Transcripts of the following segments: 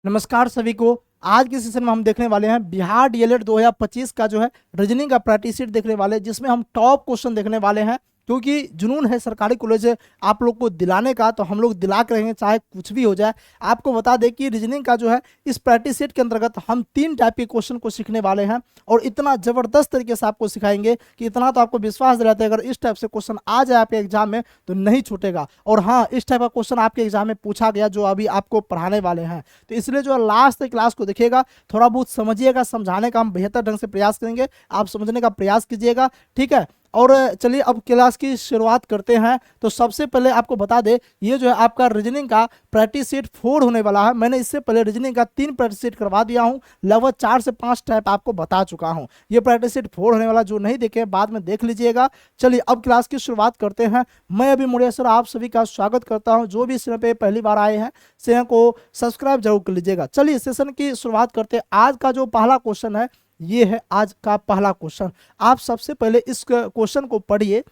नमस्कार सभी को। आज के सेशन में हम देखने वाले हैं बिहार डीएलएड 2025 का जो है रीजनिंग का प्रैक्टिस शीट देखने वाले हैं, जिसमें हम टॉप क्वेश्चन देखने वाले हैं। क्योंकि जुनून है सरकारी कॉलेज है आप लोग को दिलाने का, तो हम लोग दिला के रहेंगे चाहे कुछ भी हो जाए। आपको बता दें कि रीजनिंग का जो है इस प्रैक्टिस सेट के अंतर्गत हम 3 टाइप के क्वेश्चन को सीखने वाले हैं और इतना जबरदस्त तरीके से आपको सिखाएंगे कि इतना तो आपको विश्वास दिलाते हैं, अगर इस टाइप से क्वेश्चन आ जाए आपके एग्जाम में तो नहीं छूटेगा। और हाँ, इस टाइप का क्वेश्चन आपके एग्जाम में पूछा गया जो अभी आपको पढ़ाने वाले हैं, तो इसलिए जो लास्ट तक क्लास को देखिएगा, थोड़ा बहुत समझिएगा। समझाने का हम बेहतर ढंग से प्रयास करेंगे, आप समझने का प्रयास कीजिएगा, ठीक है। और चलिए अब क्लास की शुरुआत करते हैं। तो सबसे पहले आपको बता दें, ये जो है आपका रीजनिंग का प्रैक्टिस सेट 4 होने वाला है। मैंने इससे पहले रीजनिंग का 3 प्रैक्टिस सेट करवा दिया हूं, लगभग 4 से 5 टाइप आपको बता चुका हूं। ये प्रैक्टिस सेट 4 होने वाला, जो नहीं देखे बाद में देख लीजिएगा। चलिए अब क्लास की शुरुआत करते हैं। मैं अभी मुड़ेश्वर आप सभी का स्वागत करता हूं। जो भी इस चैनल पे पहली बार आए हैं चैनल को सब्सक्राइब जरूर कर लीजिएगा। चलिए सेशन की शुरुआत करते हैं। आज का जो पहला क्वेश्चन है, ये है आज का पहला क्वेश्चन। आप सबसे पहले इस क्वेश्चन को पढ़िए,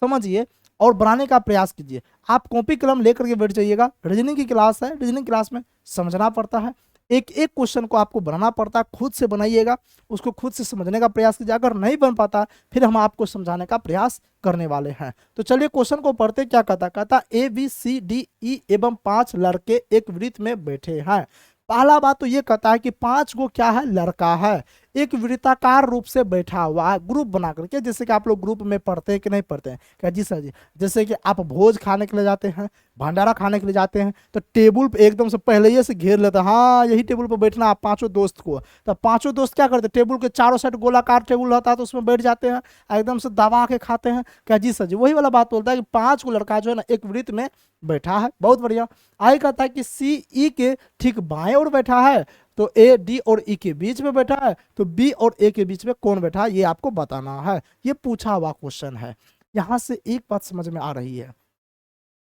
समझिए और बनाने का प्रयास कीजिए। आप कॉपी कलम लेकर के बैठ जाइएगा। रीजनिंग की क्लास है, रीजनिंग क्लास में समझना पड़ता है, एक एक क्वेश्चन को आपको बनाना पड़ता है। खुद से बनाइएगा, उसको खुद से समझने का प्रयास कीजिए। अगर नहीं बन पाता फिर हम आपको समझाने का प्रयास करने वाले हैं। तो चलिए क्वेश्चन को पढ़ते। क्या कहता A B C D E एवं 5 लड़के एक वृत्त में बैठे हैं। पहला बात तो ये कहता है कि 5 गो क्या है, लड़का है, एक वृत्ताकार रूप से बैठा हुआ है, ग्रुप बना करके। जैसे कि आप लोग ग्रुप में पढ़ते हैं कि नहीं पढ़ते हैं? क्या जी सर जी। जैसे कि आप भोज खाने के लिए जाते हैं, भंडारा खाने के लिए जाते हैं, तो टेबल पे एकदम से पहले ही से घेर लेते हैं, हाँ यही टेबल पर बैठना आप 5 दोस्त को। तो 5 दोस्त क्या करते हैं, टेबल के चारों साइड गोलाकार टेबल रहता है तो उसमें बैठ जाते हैं, एकदम से दबा के खाते हैं। क्या जी सर जी। वही वाला बात बोलता है कि 5 को लड़का जो है ना एक वृत्त में बैठा है। बहुत बढ़िया। आगे कहता है कि सी ई के ठीक बाएं ओर बैठा है, तो ए डी और ई के बीच में बैठा है, तो बी और ए के बीच में कौन बैठा है, ये आपको बताना है। ये पूछा हुआ क्वेश्चन है। यहां से एक बात समझ में आ रही है,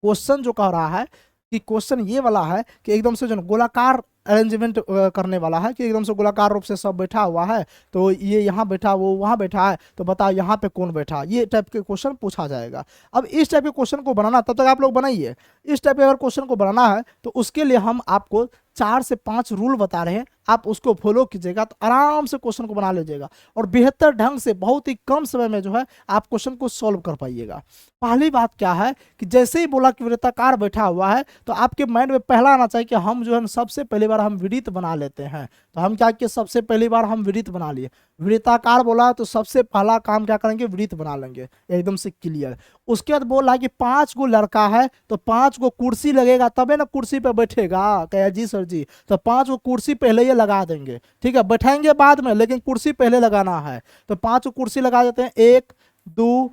क्वेश्चन जो कह रहा है कि क्वेश्चन ये वाला है कि एकदम से जो गोलाकार अरेंजमेंट करने वाला है, कि एकदम से गोलाकार रूप से सब बैठा हुआ है, तो ये यहाँ बैठा वो वहाँ बैठा है, तो बताओ यहाँ पे कौन बैठा। ये टाइप के क्वेश्चन पूछा जाएगा। अब इस टाइप के क्वेश्चन को बनाना, तब तक आप लोग बनाइए। इस टाइप के अगर क्वेश्चन को बनाना है तो उसके लिए हम आपको 4 से 5 रूल बता रहे हैं, आप उसको फॉलो कीजिएगा तो आराम से क्वेश्चन को बना लीजिएगा और बेहतर ढंग से बहुत ही कम समय में जो है आप क्वेश्चन को सॉल्व कर पाइएगा। पहली बात क्या है कि जैसे ही बोला कि वृत्ताकार बैठा हुआ है, तो आपके माइंड में पहला आना चाहिए कि हम जो है सबसे पहली बार हम वृत्त बना लेते हैं। तो हम क्या किए, सबसे पहली बार हम वृत्त बना लिए। वृत्ताकार बोला तो सबसे पहला काम क्या करेंगे, वृत्त बना लेंगे, एकदम से क्लियर। उसके बाद बोला कि 5 गो लड़का है, तो 5 गो कुर्सी लगेगा तबे ना कुर्सी पे बैठेगा। कहे जी सर जी। तो 5 गो कुर्सी पहले ये लगा देंगे, ठीक है, बैठाएंगे बाद में, लेकिन कुर्सी पहले लगाना है। तो 5 गो कुर्सी लगा देते हैं, 1 2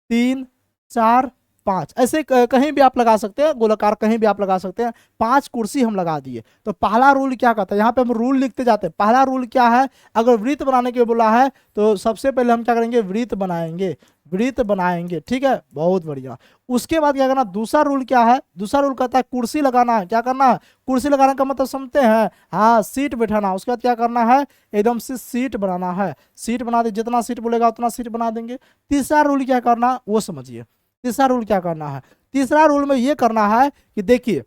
3 4 5, ऐसे कहीं भी आप लगा सकते हैं, गोलाकार कहीं भी आप लगा सकते हैं। 5 कुर्सी हम लगा दिए। तो पहला रूल क्या कहता है, यहाँ पे हम रूल लिखते जाते हैं। पहला रूल क्या है, अगर वृत्त बनाने के बोला है तो सबसे पहले हम क्या करेंगे, वृत्त बनाएंगे, वृत्त बनाएंगे, ठीक है, बहुत बढ़िया। उसके बाद क्या करना, दूसरा रूल क्या है, दूसरा रूल कहता है कुर्सी लगाना है। क्या करना है, कुर्सी लगाने का मतलब समझते हैं, हाँ सीट बैठाना। उसके बाद क्या करना है, एकदम से सीट बनाना है, सीट बना दे, जितना सीट बोलेगा उतना सीट बना देंगे। तीसरा रूल क्या करना वो समझिए। तीसरा रूल क्या करना है, तीसरा रूल में ये करना है कि देखिए,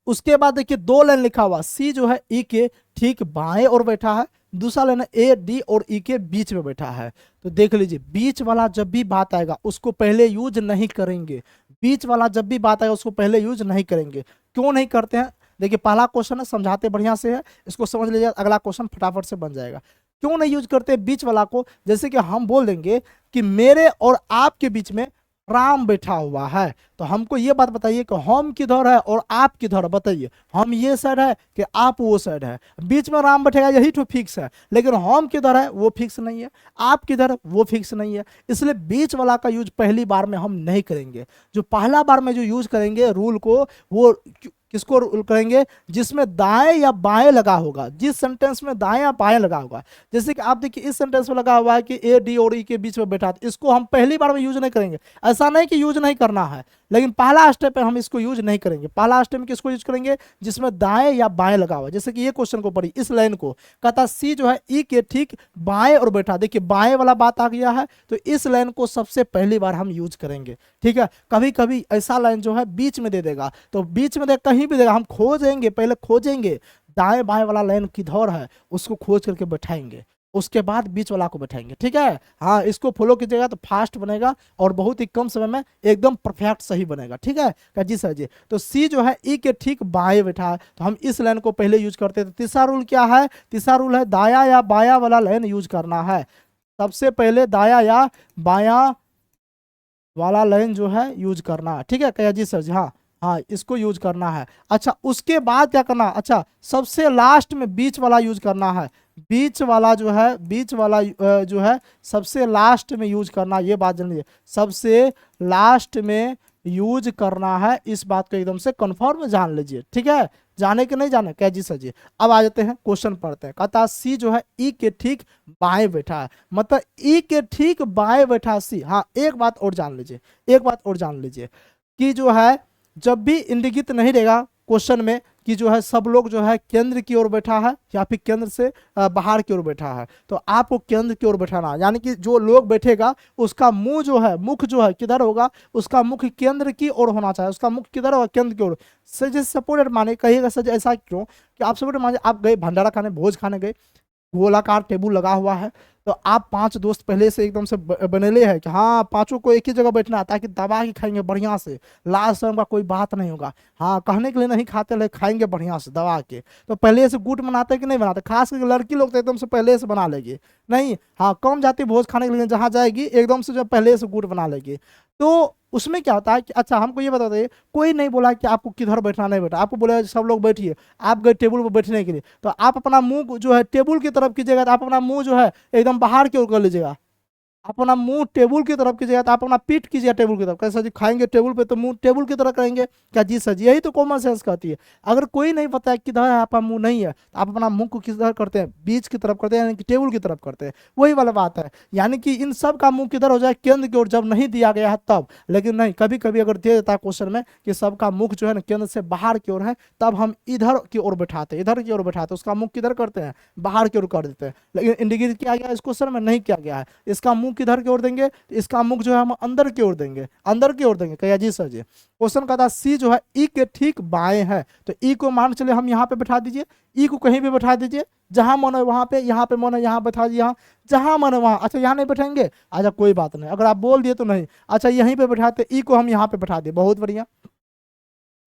उसके बाद देखिए 2 लाइन लिखा हुआ, सी जो है ई के ठीक बाएं और बैठा है, दूसरा लाइन ए डी और ई के बीच में बैठा है। तो देख लीजिए, बीच वाला जब भी बात आएगा उसको पहले यूज नहीं करेंगे। बीच वाला जब भी बात आएगा उसको पहले यूज नहीं करेंगे। क्यों नहीं करते हैं, देखिए पहला क्वेश्चन है, समझाते बढ़िया से है, इसको समझ लीजिए, अगला क्वेश्चन फटाफट से बन जाएगा। क्यों नहीं यूज करते बीच वाला को, जैसे कि हम बोल देंगे कि मेरे और आपके बीच में राम बैठा हुआ है, तो हमको ये बात बताइए कि हम किधर है और आप किधर, बताइए। हम ये साइड है कि आप वो साइड है, बीच में राम बैठेगा, यही तो फिक्स है। लेकिन हम किधर है वो फिक्स नहीं है, आप किधर वो फिक्स नहीं है, इसलिए बीच वाला का यूज पहली बार में हम नहीं करेंगे। जो पहला बार में जो यूज करेंगे रूल को, वो किसको रूल करेंगे, जिसमें दाएं या बाएं लगा होगा, जिस सेंटेंस में दाएं या बाएं लगा होगा। जैसे कि आप देखिए इस सेंटेंस में लगा हुआ है कि ए डी और ई के बीच में बैठा, इसको हम पहली बार में यूज नहीं करेंगे। ऐसा नहीं कि यूज नहीं करना है, लेकिन पहला स्टेप है हम इसको यूज नहीं करेंगे। पहला स्टेप में किसको यूज करेंगे, जिसमें दाएं या बाएं लगा हुआ। जैसे कि ये क्वेश्चन को पढ़ी, इस लाइन को कहता सी जो है ई के ठीक बाएं और बैठा, देखिए बाएं वाला बात आ गया है, तो इस लाइन को सबसे पहली बार हम यूज करेंगे, ठीक है। कभी कभी ऐसा लाइन जो है बीच में दे देगा, तो बीच में दे कहीं भी देगा, हम खोजेंगे, पहले खोजेंगे दाएं बाएं वाला लाइन किधर है उसको खोज करके बैठाएंगे, उसके बाद बीच वाला को बैठाएंगे, ठीक है। हाँ, इसको फॉलो कीजिएगा तो फास्ट बनेगा और बहुत ही कम समय में एकदम परफेक्ट सही बनेगा, ठीक है। क्या जी सर जी। तो सी जो है ई के ठीक बाएं बैठा है, तो हम इस लाइन को पहले यूज करते हैं। तो तीसरा रूल क्या है, तीसरा रूल है दाया या बाया वाला लाइन यूज करना है। सबसे पहले दाया या बाया वाला लाइन जो है यूज करना है, ठीक है। क्या जी सर जी, हाँ हाँ, इसको यूज करना है। अच्छा, उसके बाद क्या करना है, अच्छा सबसे लास्ट में बीच वाला यूज करना है। बीच वाला जो है, बीच वाला जो है सबसे लास्ट में यूज करना, ये बात जान लीजिए, सबसे लास्ट में यूज करना है। इस बात को एकदम से कंफर्म जान लीजिए, ठीक है। जाने के नहीं जाने, क्या जी सर जी। अब आ जाते हैं क्वेश्चन पढ़ते हैं। कहता सी जो है ई के ठीक बाएं बैठा है, मतलब ई के ठीक बाएं बैठा सी। हाँ, एक बात और जान लीजिए, एक बात और जान लीजिए कि जो है जब भी इंडिकेट नहीं रहेगा क्वेश्चन में कि जो है सब लोग जो है केंद्र की ओर बैठा है या फिर केंद्र से बाहर की ओर बैठा है, तो आपको केंद्र की ओर बैठाना है। यानी कि जो लोग बैठेगा उसका मुंह जो है, मुख जो है किधर होगा, उसका मुख केंद्र की ओर होना चाहिए। उसका मुख किधर होगा, केंद्र की ओर। सर जैसे सपोर्टेड माने, कहिएगा सर ऐसा क्यों कि आप सपोर्टेड माने आप गए भंडारा खाने, भोज खाने गए, गोलाकार टेबल लगा हुआ है, तो आप 5 दोस्त पहले से एकदम से बनेले हैं कि हाँ पांचों को एक ही जगह बैठना है ताकि दबा के खाएंगे बढ़िया से, लास्ट टाइम का कोई बात नहीं होगा। हाँ, कहने के लिए नहीं खाते, ले खाएंगे बढ़िया से दबा के। तो पहले से गुट बनाते कि नहीं बनाते, खास करके लड़की लोग तो एकदम से पहले से बना लेगी। नहीं, हाँ, कम जाती भोज खाने के लिए जहाँ जाएगी एकदम से जो पहले से गुट बना लेगी। तो उसमें क्या होता है कि अच्छा हमको ये बता दीजिए, कोई नहीं बोला कि आपको किधर बैठना, नहीं बैठा, आपको बोला सब लोग बैठिए, आप गए टेबल पर बैठने के लिए, तो आप अपना मुंह जो है टेबल की तरफ कीजिएगा, तो आप अपना मुंह जो है एकदम बाहर की ओर कर लीजिएगा। अपना मुंह टेबल की तरफ कीजिएगा, तो आप अपना पीठ कीजिए टेबल की तरफ। कैसा जी, खाएंगे टेबल पे तो मुंह टेबल की तरफ करेंगे, क्या जी सर जी, यही तो कॉमन सेंस कहती है। अगर कोई नहीं पता है किधर है आपका मुंह नहीं है, तो आप अपना मुंह को किधर करते हैं, बीच की तरफ करते हैं, यानी कि टेबल की तरफ करते हैं। वही वाला बात है, यानी कि इन सब का मुंह किधर हो जाए, केंद्र की ओर, जब नहीं दिया गया है तब। लेकिन नहीं, कभी कभी अगर दे देता है क्वेश्चन में कि सबका मुख जो है ना केंद्र से बाहर की ओर है, तब हम इधर की ओर बैठाते हैं, इधर की ओर बैठाते हैं, उसका मुख किधर करते हैं, बाहर की ओर कर देते हैं। लेकिन इंडिकेट किया गया इस क्वेश्चन में नहीं किया गया है। इसका मुंह किधर की ओर देंगे, तो इसका मुख जो है हम अंदर की ओर देंगे, अंदर की ओर देंगे। कहिए जी सर जी। क्वेश्चन का था सी जो है ई के ठीक बाएं है, तो ई को मान चले हम यहाँ पे बैठा दीजिए, ई को कहीं भी बैठा दीजिए, जहां मन है वहां पे, यहाँ पे मन है यहाँ बैठा दीजिए, यहाँ जहां मन है वहां। अच्छा, यहाँ नहीं बैठेंगे, अच्छा कोई बात नहीं, अगर आप बोल दिए तो नहीं। अच्छा, यहीं पे बैठाते, ई को हम यहाँ पे बैठा दिए, बहुत बढ़िया।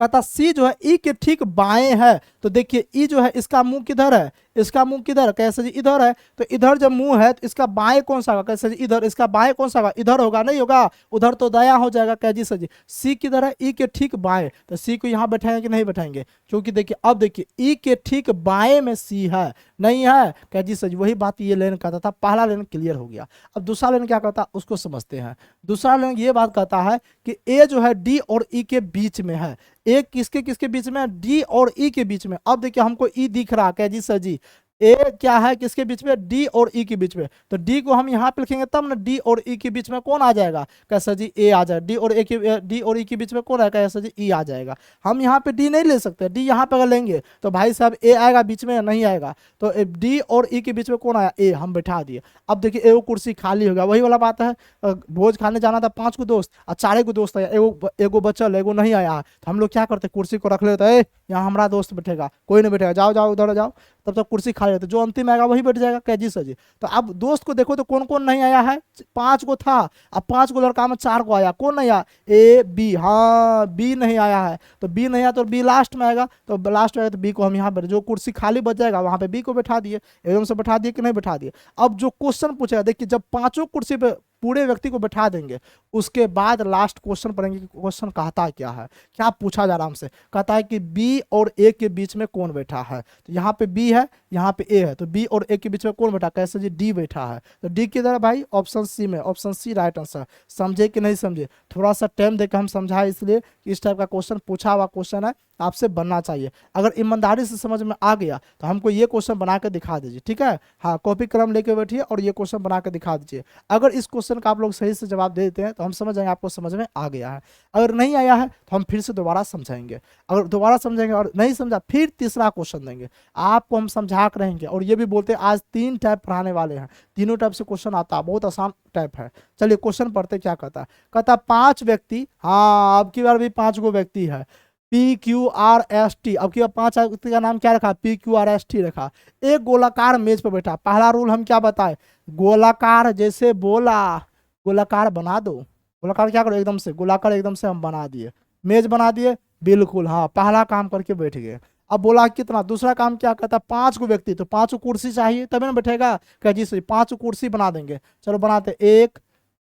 पता सी जो है ई के ठीक बाएं है, तो देखिए ई जो है इसका मुंह किधर है, इसका मुंह किधर है, कैसे जी, इधर है। तो इधर जब मुंह है तो इसका बाएं कौन सा होगा, कैसे जी, इधर। इसका बाएं कौन सा होगा, इधर होगा, नहीं होगा, उधर तो दाया हो जाएगा। क्या जी सर जी। सी किधर है, ई के ठीक बाएं, तो सी को यहाँ बैठाएंगे कि नहीं बैठाएंगे, क्योंकि देखिए अब देखिए ई के ठीक बाएं में सी है, नहीं है। क्या जी सर जी, वही बात ये लेन कहता था, पहला लेन क्लियर हो गया। अब दूसरा लेन क्या कहता है उसको समझते हैं। दूसरा लेन ये बात कहता है कि ए जो है डी और ई के बीच में है। एक किसके किसके बीच में, डी और ई के बीच में। अब देखिए हमको ई दिख रहा है, क्या जी सर जी, ए क्या है किसके बीच में, डी और ई के बीच में। तो डी को हम यहाँ पे लिखेंगे तब ना, डी और ई के बीच में कौन आ जाएगा, कैसा जी, ए आ जाएगा। डी और ए के, डी और ई के बीच में कौन आएगा, कैसा जी, ई आ जाएगा। हम यहाँ पे डी नहीं ले सकते, डी यहाँ पे अगर लेंगे तो भाई साहब ए आएगा बीच में, नहीं आएगा। तो डी और ई के बीच में कौन आया, ए, हम बैठा दिए। अब देखिए एगो कुर्सी खाली हो गया, वही वाला बात है, भोज खाने जाना था 5 को दोस्त और 4 को दोस्त आया, एगो एगो बचल, एगो नहीं आया, तो हम लोग क्या करते, कुर्सी को रख लेते हैं, यहाँ हमारा दोस्त बैठेगा, कोई नहीं बैठेगा, जाओ जाओ उधर जाओ, तब तक कुर्सी खाली रहती, जो अंतिम आएगा वही बैठ जाएगा। क्या जी सर जी। तो अब दोस्त को देखो तो कौन कौन नहीं आया है, 5 को था, अब 5 को लड़का में 4 को आया, कौन नहीं आया, ए बी, हाँ बी नहीं आया है, तो बी नहीं आया तो बी लास्ट में आएगा, तो लास्ट में आएगा तो बी को हम यहाँ पर, जो कुर्सी खाली बच जाएगा वहां पे बी को बैठा दिए, एकदम से बैठा दिए कि नहीं बैठा दिए। अब जो क्वेश्चन पूछेगा, देखिए जब 5 कुर्सी पे पूरे व्यक्ति को बैठा देंगे, उसके बाद लास्ट क्वेश्चन पढ़ेंगे कि क्वेश्चन कहता क्या है, क्या पूछा जा रहा हमसे, कहता है कि बी और ए के बीच में कौन बैठा है। तो यहाँ पे बी है, यहाँ पे ए है, तो बी और ए के बीच में कौन बैठा, कैसे जी, डी बैठा है। तो डी किधर भाई, ऑप्शन सी में, ऑप्शन सी राइट आंसर। समझे कि नहीं समझे, थोड़ा सा टाइम देकर हम समझाए, इसलिए इस टाइप का क्वेश्चन पूछा हुआ क्वेश्चन है, आपसे बनना चाहिए। अगर ईमानदारी से समझ में आ गया तो हमको ये क्वेश्चन बना के दिखा दीजिए, ठीक है। हाँ, कॉपी कलम लेके बैठिए और ये क्वेश्चन बना के दिखा दीजिए। अगर इस क्वेश्चन का आप लोग सही से जवाब दे देते हैं तो हम समझ जाएंगे आपको समझ में आ गया है। अगर नहीं आया है तो हम फिर से दोबारा समझाएंगे, अगर दोबारा समझेंगे और नहीं समझा फिर तीसरा क्वेश्चन देंगे, आपको हम समझा कर रहेंगे। और ये भी बोलते हैं आज 3 टाइप पढ़ाने वाले हैं, तीनों टाइप से क्वेश्चन आता है, बहुत आसान टाइप है। चलिए क्वेश्चन पढ़ते क्या कहता है, कहता 5 व्यक्ति, हाँ अब की बार भी 5 गो व्यक्ति है, PQRST, अब क्या 5 आकृति का नाम क्या रखा, PQRST रखा। एक गोलाकार मेज पर बैठा। पहला रूल हम क्या बताए, गोलाकार जैसे बोला, गोलाकार बना दो। गोलाकार क्या करो, एकदम से गोलाकार एकदम से हम बना दिए, मेज बना दिए, बिल्कुल हाँ, पहला काम करके बैठ गए। अब बोला कितना, दूसरा काम क्या कहता है, 5 को व्यक्ति, तो 5 को कुर्सी चाहिए तभी ना बैठेगा। क्या जी सही, 5 को कुर्सी बना देंगे। चलो बनाते, 1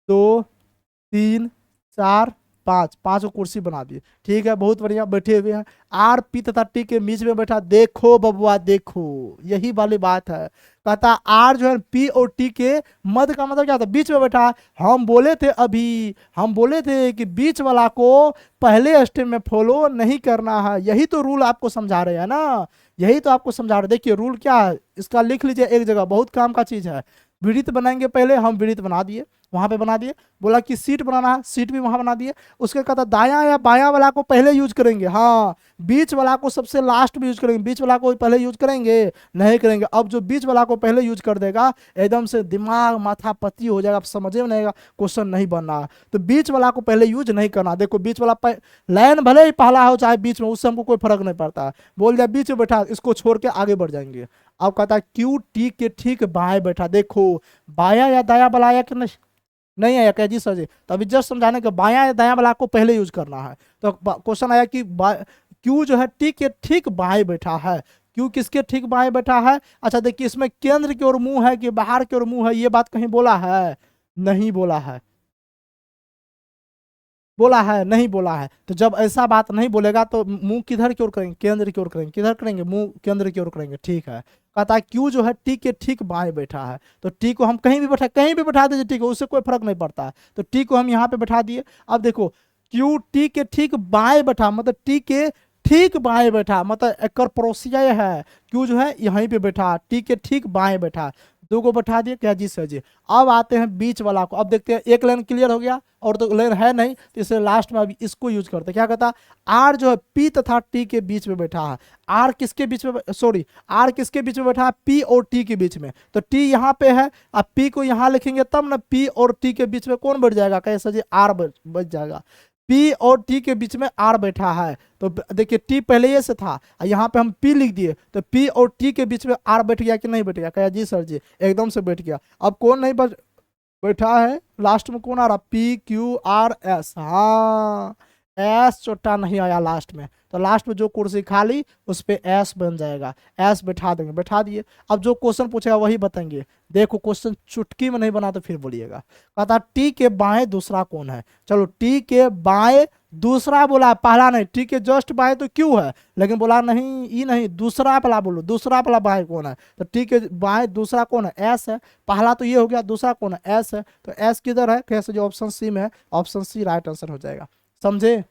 2 3 4 5, 5 को कुर्सी बना दिए। ठीक है, बहुत बढ़िया, बैठे हुए हैं। आर पी तथा टी के बीच में बैठा। देखो बबुआ देखो, यही वाली बात है। कहता आर जो है पी और टी के मध्य का मतलब क्या था, बीच में बैठा है। हम बोले थे अभी, हम बोले थे कि बीच वाला को पहले स्टेप में फॉलो नहीं करना है। यही तो रूल आपको समझा रहे हैं ना, यही तो आपको समझा रहे। देखिए रूल क्या है, इसका लिख लीजिए एक जगह, बहुत काम का चीज है। विडित बनाएंगे पहले, हम विडित बना दिए, वहां पे बना दिए। बोला कि सीट बनाना है, सीट भी वहां बना दिए। उसके कहता दाया या बाया वाला को पहले यूज करेंगे, हाँ, बीच वाला को सबसे लास्ट में यूज करेंगे। बीच वाला को पहले यूज करेंगे नहीं करेंगे। अब जो बीच वाला को पहले यूज कर देगा, एकदम से दिमाग माथा पत्ती हो जाएगा, आप समझे में नहीं आएगा, क्वेश्चन नहीं बनना है। तो बीच वाला को पहले यूज नहीं करना। देखो बीच वाला लाइन भले ही पहला हो चाहे बीच में, उससे हमको कोई फर्क नहीं पड़ता। बोल दिया बीच में बैठा, इसको छोड़ के आगे बढ़ जाएंगे। अब कहता है क्यू टी के ठीक बाएं बैठा। देखो बाया या दाया वाला आया कि नहीं, नहीं आया क्या जी सर जी, तो अभी जस्ट समझाने के बाया या दाया वाला को पहले यूज करना है। तो क्वेश्चन आया कि क्यू जो है टी के ठीक बाएं बैठा है। क्यू किसके ठीक बाएं बैठा है। अच्छा देखिए, इसमें केंद्र की ओर मुंह है कि बाहर की ओर मुंह है, ये बात कहीं बोला है, नहीं बोला है। बोला है, नहीं बोला है। तो जब ऐसा बात नहीं बोलेगा तो मुंह किधर की ओर करेंगे, केंद्र की ओर करेंगे। किधर करेंगे, मुंह केंद्र की ओर करेंगे। ठीक है, कहता है क्यू जो है टी के ठीक बाएं बैठा है। तो टी को हम कहीं भी बैठा, कहीं भी बैठा दीजिए, ठीक है, उससे कोई फर्क नहीं पड़ता है। तो टी को हम यहाँ पे बैठा दिए। अब देखो क्यू टी के ठीक बाएं बैठा, मतलब टी के ठीक बाएं बैठा, मतलब एक पड़ोसिया है। क्यू जो है यहीं पे बैठा, टी के ठीक बाएं बैठा। दो को बैठा दिए, क्या जी सर जी। अब आते हैं बीच वाला को। अब देखते हैं, एक लाइन क्लियर हो गया, और तो लाइन है नहीं, तो इसलिए लास्ट में अभी इसको यूज करते हैं। क्या कहता, आर जो है पी तथा टी के बीच में बैठा है। आर किसके बीच में, सॉरी, आर किसके बीच में बैठा है, पी और टी के बीच में। तो टी यहाँ पे है, अब पी को यहाँ लिखेंगे तब ना, पी और टी के बीच में कौन बैठ जाएगा, कैसा जी, आर बैठ जाएगा। पी और टी के बीच में आर बैठा है। तो देखिए टी पहले ये से था, यहाँ पे हम पी लिख दिए, तो पी और टी के बीच में आर बैठ गया कि नहीं बैठ गया, कहा जी सर जी, एकदम से बैठ गया। अब कौन नहीं बैठा है, लास्ट में कौन आ रहा, PQRS, हाँ, एस छोटा नहीं आया लास्ट में। तो लास्ट में जो कुर्सी खाली उस पे एस बन जाएगा, एस बैठा देंगे, बैठा दिए। अब जो क्वेश्चन पूछेगा वही बताएंगे। देखो क्वेश्चन चुटकी में नहीं बना तो फिर बोलिएगा। कहता टी के बाएं दूसरा कौन है। चलो टी के बाएं दूसरा बोला, पहला नहीं, टी के जस्ट बाएं तो क्यों है, लेकिन बोला नहीं ई नहीं, दूसरा वाला बोलो, दूसरा वाला बाएं कौन है। तो टी के बाएं दूसरा कौन है, एस है। पहला तो ये हो गया, दूसरा कौन है, एस है। तो एस किधर है, कैसे, जो ऑप्शन सी में है, ऑप्शन सी राइट आंसर हो जाएगा। समझे।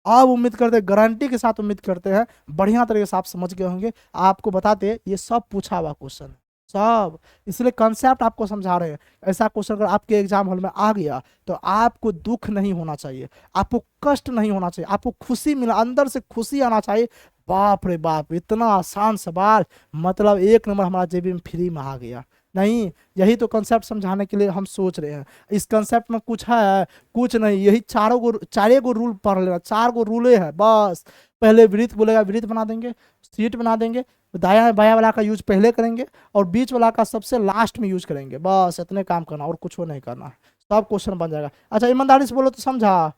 अब उम्मीद करते हैं, गारंटी के साथ उम्मीद करते हैं बढ़िया तरीके से आप समझ गए होंगे। आपको बताते ये सब पूछा हुआ क्वेश्चन है सब, इसलिए कंसेप्ट आपको समझा रहे हैं। ऐसा क्वेश्चन अगर आपके एग्जाम हॉल में आ गया तो आपको दुख नहीं होना चाहिए, आपको कष्ट नहीं होना चाहिए, आपको खुशी मिला, अंदर से खुशी आना चाहिए। बाप रे बाप, इतना आसान सवाल, मतलब एक नंबर हमारा जेबी में फ्री में आ गया। नहीं, यही तो कंसेप्ट समझाने के लिए हम सोच रहे हैं। इस कंसेप्ट में कुछ है, कुछ नहीं, यही चारे को रूल पढ़ लेना, 4 को रूले है बस। पहले वृत्त बोलेगा, वृत्त बना देंगे, सीट बना देंगे, दाया बाया वाला का यूज पहले करेंगे, और बीच वाला का सबसे लास्ट में यूज करेंगे। बस इतने काम करना, और कुछ नहीं करना, सब क्वेश्चन बन जाएगा। अच्छा ईमानदारी से बोलो तो समझा,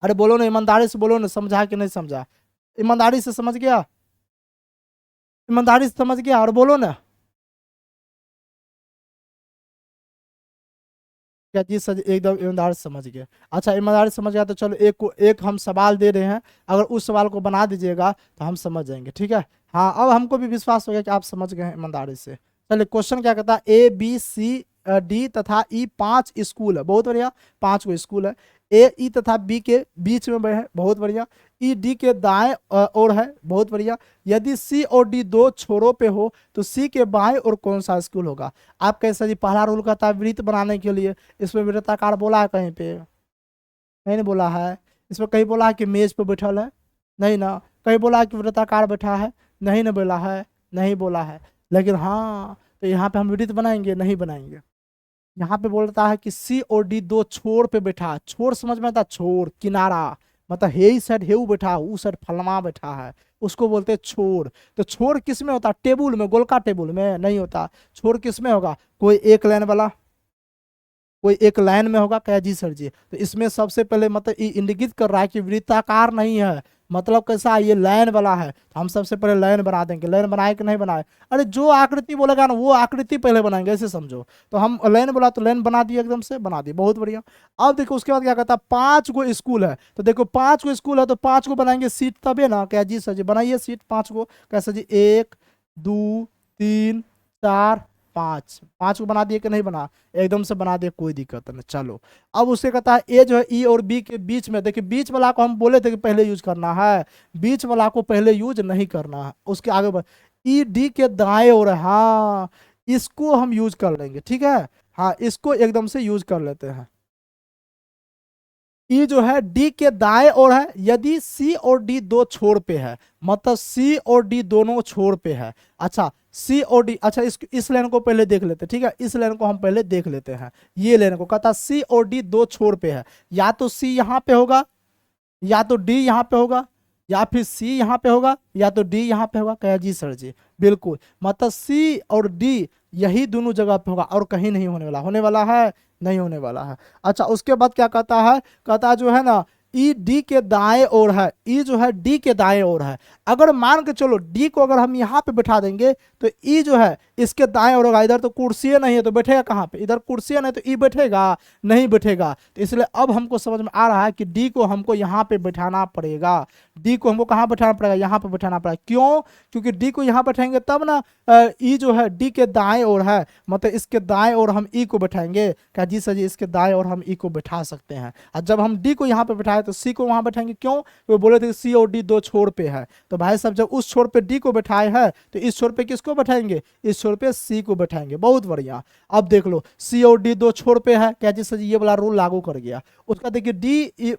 अरे बोलो ना, ईमानदारी से बोलो ना, समझा कि नहीं समझा, ईमानदारी से समझ गया, ईमानदारी से समझ गया, और बोलो ना। क्या चीज एकदम ईमानदार से समझ गया। अच्छा ईमानदार से समझ गया तो चलो एक को एक हम सवाल दे रहे हैं, अगर उस सवाल को बना दीजिएगा तो हम समझ जाएंगे, ठीक है। हाँ अब हमको भी विश्वास हो गया कि आप समझ गए हैं ईमानदारी से। चलिए क्वेश्चन क्या कहता है, A B C D तथा E 5 स्कूल है, बहुत बढ़िया, 5 को स्कूल है। ए ई तथा बी के बीच में है, बहुत बढ़िया। ई डी के दाएं ओर है, बहुत बढ़िया। यदि सी और डी दो छोरों पे हो तो सी के बाएं और कौन सा स्कूल होगा। आप कैसा जी, पहला रूल कहता है वृत्त बनाने के लिए, इसमें वृत्ताकार बोला है कहीं पे, नहीं बोला है। इसमें कहीं बोला है कि मेज पे बैठल है, नहीं ना। कहीं बोला है कि वृत्ताकार बैठा है, नहीं ना बोला है, नहीं बोला है। लेकिन हाँ, तो यहाँ पे हम वृत्त बनाएंगे, नहीं बनाएंगे। यहाँ पे बोलता है कि सी और डी दो छोर पे बैठा है, छोर समझ में आता, छोर किनारा, मतलब हे साइड हेऊ बैठा है, ऊ साइड फलमा बैठा है, उसको बोलते हैं छोर। तो छोर किस में होता है? टेबुल में, गोलका टेबुल में नहीं होता। छोर किस में होगा? कोई एक लाइन वाला, कोई एक लाइन में होगा। क्या जी सर जी? तो इसमें सबसे पहले मतलब ये इंडिकेट कर रहा है कि वृत्ताकार नहीं है, मतलब कैसा है, ये लाइन वाला है। तो हम सबसे पहले लाइन बना देंगे। लाइन बनाए कि नहीं बनाए? अरे जो आकृति बोलेगा ना वो आकृति पहले बनाएंगे, ऐसे समझो। तो हम लाइन बोला तो लाइन बना दिए, एकदम से बना दिए, बहुत बढ़िया। अब देखो उसके बाद क्या कहता है, 5 गो स्कूल है। तो देखो 5 गो स्कूल है तो 5 गो बनाएंगे सीट तबे ना। क्या जी सर जी? बनाइए सीट 5 गो। कैसे जी? 1 2 3 4 5, 5 को बना दिए कि नहीं बना? एकदम से बना दिए, कोई दिक्कत नहीं। चलो अब उससे कहता है ए जो है ई और बी के बीच में, देखिए बीच वाला को हम बोले थे कि पहले यूज करना है, बीच वाला को पहले यूज नहीं करना है। उसके आगे बढ़, ई डी के दाएं ओर है, हाँ इसको हम यूज कर लेंगे, ठीक है। हाँ इसको एकदम से यूज कर लेते हैं। ई जो है डी के दाएं ओर है, यदि सी और डी दो छोर पे है, मतलब सी और डी दोनों छोर पे है। अच्छा सी और डी, अच्छा इस लाइन को पहले देख लेते हैं, ठीक है। इस लाइन को हम पहले देख लेते हैं। ये लाइन को कहता सी और डी दो छोर पे है, या तो सी यहाँ पे होगा, या तो डी यहाँ पे होगा, या फिर सी यहाँ पे होगा, या तो डी यहाँ पे होगा। कहा जी सर जी? बिल्कुल, मतलब सी और डी यही दोनों जगह पे होगा, और कहीं नहीं होने वाला। होने वाला है? नहीं होने वाला है। अच्छा उसके बाद क्या कहता है? कहता है जो है ना ई डी के दाएं ओर है, ई जो है डी के दाएं ओर है। अगर मान के चलो डी को अगर हम यहाँ पे बैठा देंगे तो ई जो है इसके दाएं ओर होगा। इधर तो कुर्सी नहीं है तो बैठेगा कहाँ पे? इधर कुर्सी नहीं तो ई बैठेगा? नहीं बैठेगा। तो इसलिए अब हमको समझ में आ रहा है कि डी को हमको यहाँ पे बैठाना पड़ेगा। डी को हमको कहाँ बैठाना पड़ेगा? यहाँ पे बैठाना पड़ेगा। क्यों? क्योंकि डी को यहाँ बैठाएंगे तब ना ई जो है डी के दाएं ओर है, मतलब इसके दाएं ओर हम ई को बैठाएंगे। क्या जी सर जी? इसके दाएं ओर हम ई को बैठा सकते हैं। और जब हम डी को यहाँ पे बैठाए तो सी को वहां बैठाएंगे। क्यों? वो बोले थे कि सी और डी दो छोर पे है। तो भाई साहब जब उस छोर पे डी को बैठाए हैं तो इस छोर पे किसको बैठाएंगे? इस छोर पे सी को बैठाएंगे। बहुत बढ़िया। अब देख लो सी और डी दो छोर पे है। क्या जी सर जी? ये वाला रूल लागू कर गया। उसका देखिए डी,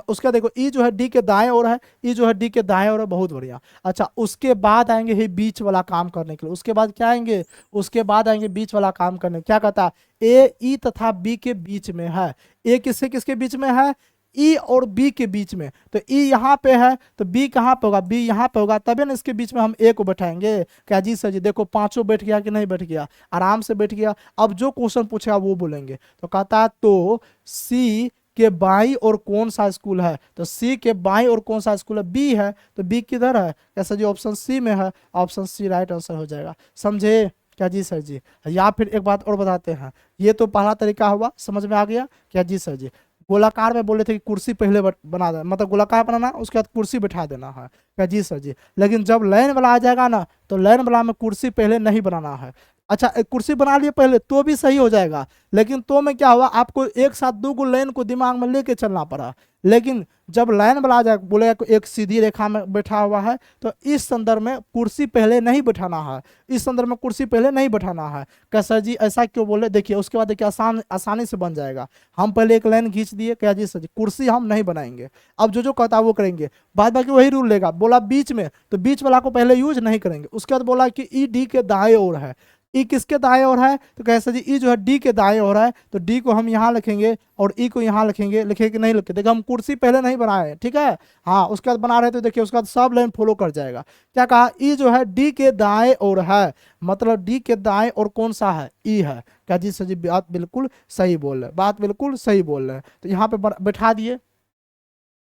उसका देखो ई जो है डी के दाएं ओर है, ई जो है डी के दाएं ओर है। बहुत बढ़िया। अच्छा उसके बाद आएंगे ही बीच वाला काम करने के लिए। उसके बाद क्या आएंगे? उसके बाद आएंगे बीच वाला काम करने। क्या कहता है? ए ई तथा बी के बीच में है। ए किससे किसके बीच में है? ई और बी के बीच में। तो ई यहाँ पे है तो बी कहाँ पे होगा? बी यहाँ पे होगा, तभी ना इसके बीच में हम ए को बैठाएंगे। क्या जी सर जी? देखो पांचों बैठ गया कि नहीं बैठ गया? आराम से बैठ गया। अब जो क्वेश्चन पूछेगा वो बोलेंगे। तो कहता है तो सी के बाई और कौन सा स्कूल है? तो सी के बाई और कौन सा स्कूल है? बी है। तो बी किधर है? कैसा जी? ऑप्शन सी में है। ऑप्शन सी राइट आंसर हो जाएगा। समझे? क्या जी सर जी? या फिर एक बात और बताते हैं, ये तो पहला तरीका हुआ, समझ में आ गया? क्या जी सर जी? गोलाकार में बोले थे कि कुर्सी पहले बना देना, मतलब गोलाकार बनाना, उसके बाद कुर्सी बैठा देना है। क्या जी सर जी? लेकिन जब लाइन वाला आ जाएगा ना तो लाइन वाला में कुर्सी पहले नहीं बनाना है। अच्छा एक कुर्सी बना लिए पहले तो भी सही हो जाएगा, लेकिन तो में क्या हुआ, आपको एक साथ दो गो लाइन को दिमाग में लेके चलना पड़ा। लेकिन जब लाइन वाला आ जाए, बोलेगा कि एक सीधी रेखा में बैठा हुआ है, तो इस संदर्भ में कुर्सी पहले नहीं बैठाना है। इस संदर्भ में कुर्सी पहले नहीं बैठाना है। कैसा जी? ऐसा क्यों बोले? देखिए उसके बाद देखिए आसानी से बन जाएगा। हम पहले एक लाइन खींच दिए। क्या जी सर जी? कुर्सी हम नहीं बनाएंगे। अब जो जो कहता है वो करेंगे, बाद बाकी वही रूल लेगा। बोला बीच में तो बीच वाला को पहले यूज नहीं करेंगे। उसके बाद बोला कि ई डी के दाएं ओर है। ई किसके दाएं ओर है? तो कैसा जी? ई जो है डी के दाएं ओर है, तो डी को हम यहाँ लिखेंगे और ई को यहाँ लिखेंगे। लिखे कि नहीं लिखे? देखिए हम कुर्सी पहले नहीं बनाए, ठीक है। हाँ उसके बाद बना रहे तो देखिए उसके बाद सब लाइन फॉलो कर जाएगा। क्या कहा? ई जो है डी के दाएं ओर है, मतलब डी के दाएं ओर कौन सा है? ई है। क्या जी सर जी? बात बिल्कुल सही बोल रहे हैं, बात बिल्कुल सही बोल रहे हैं। तो यहाँ पे बैठा दिए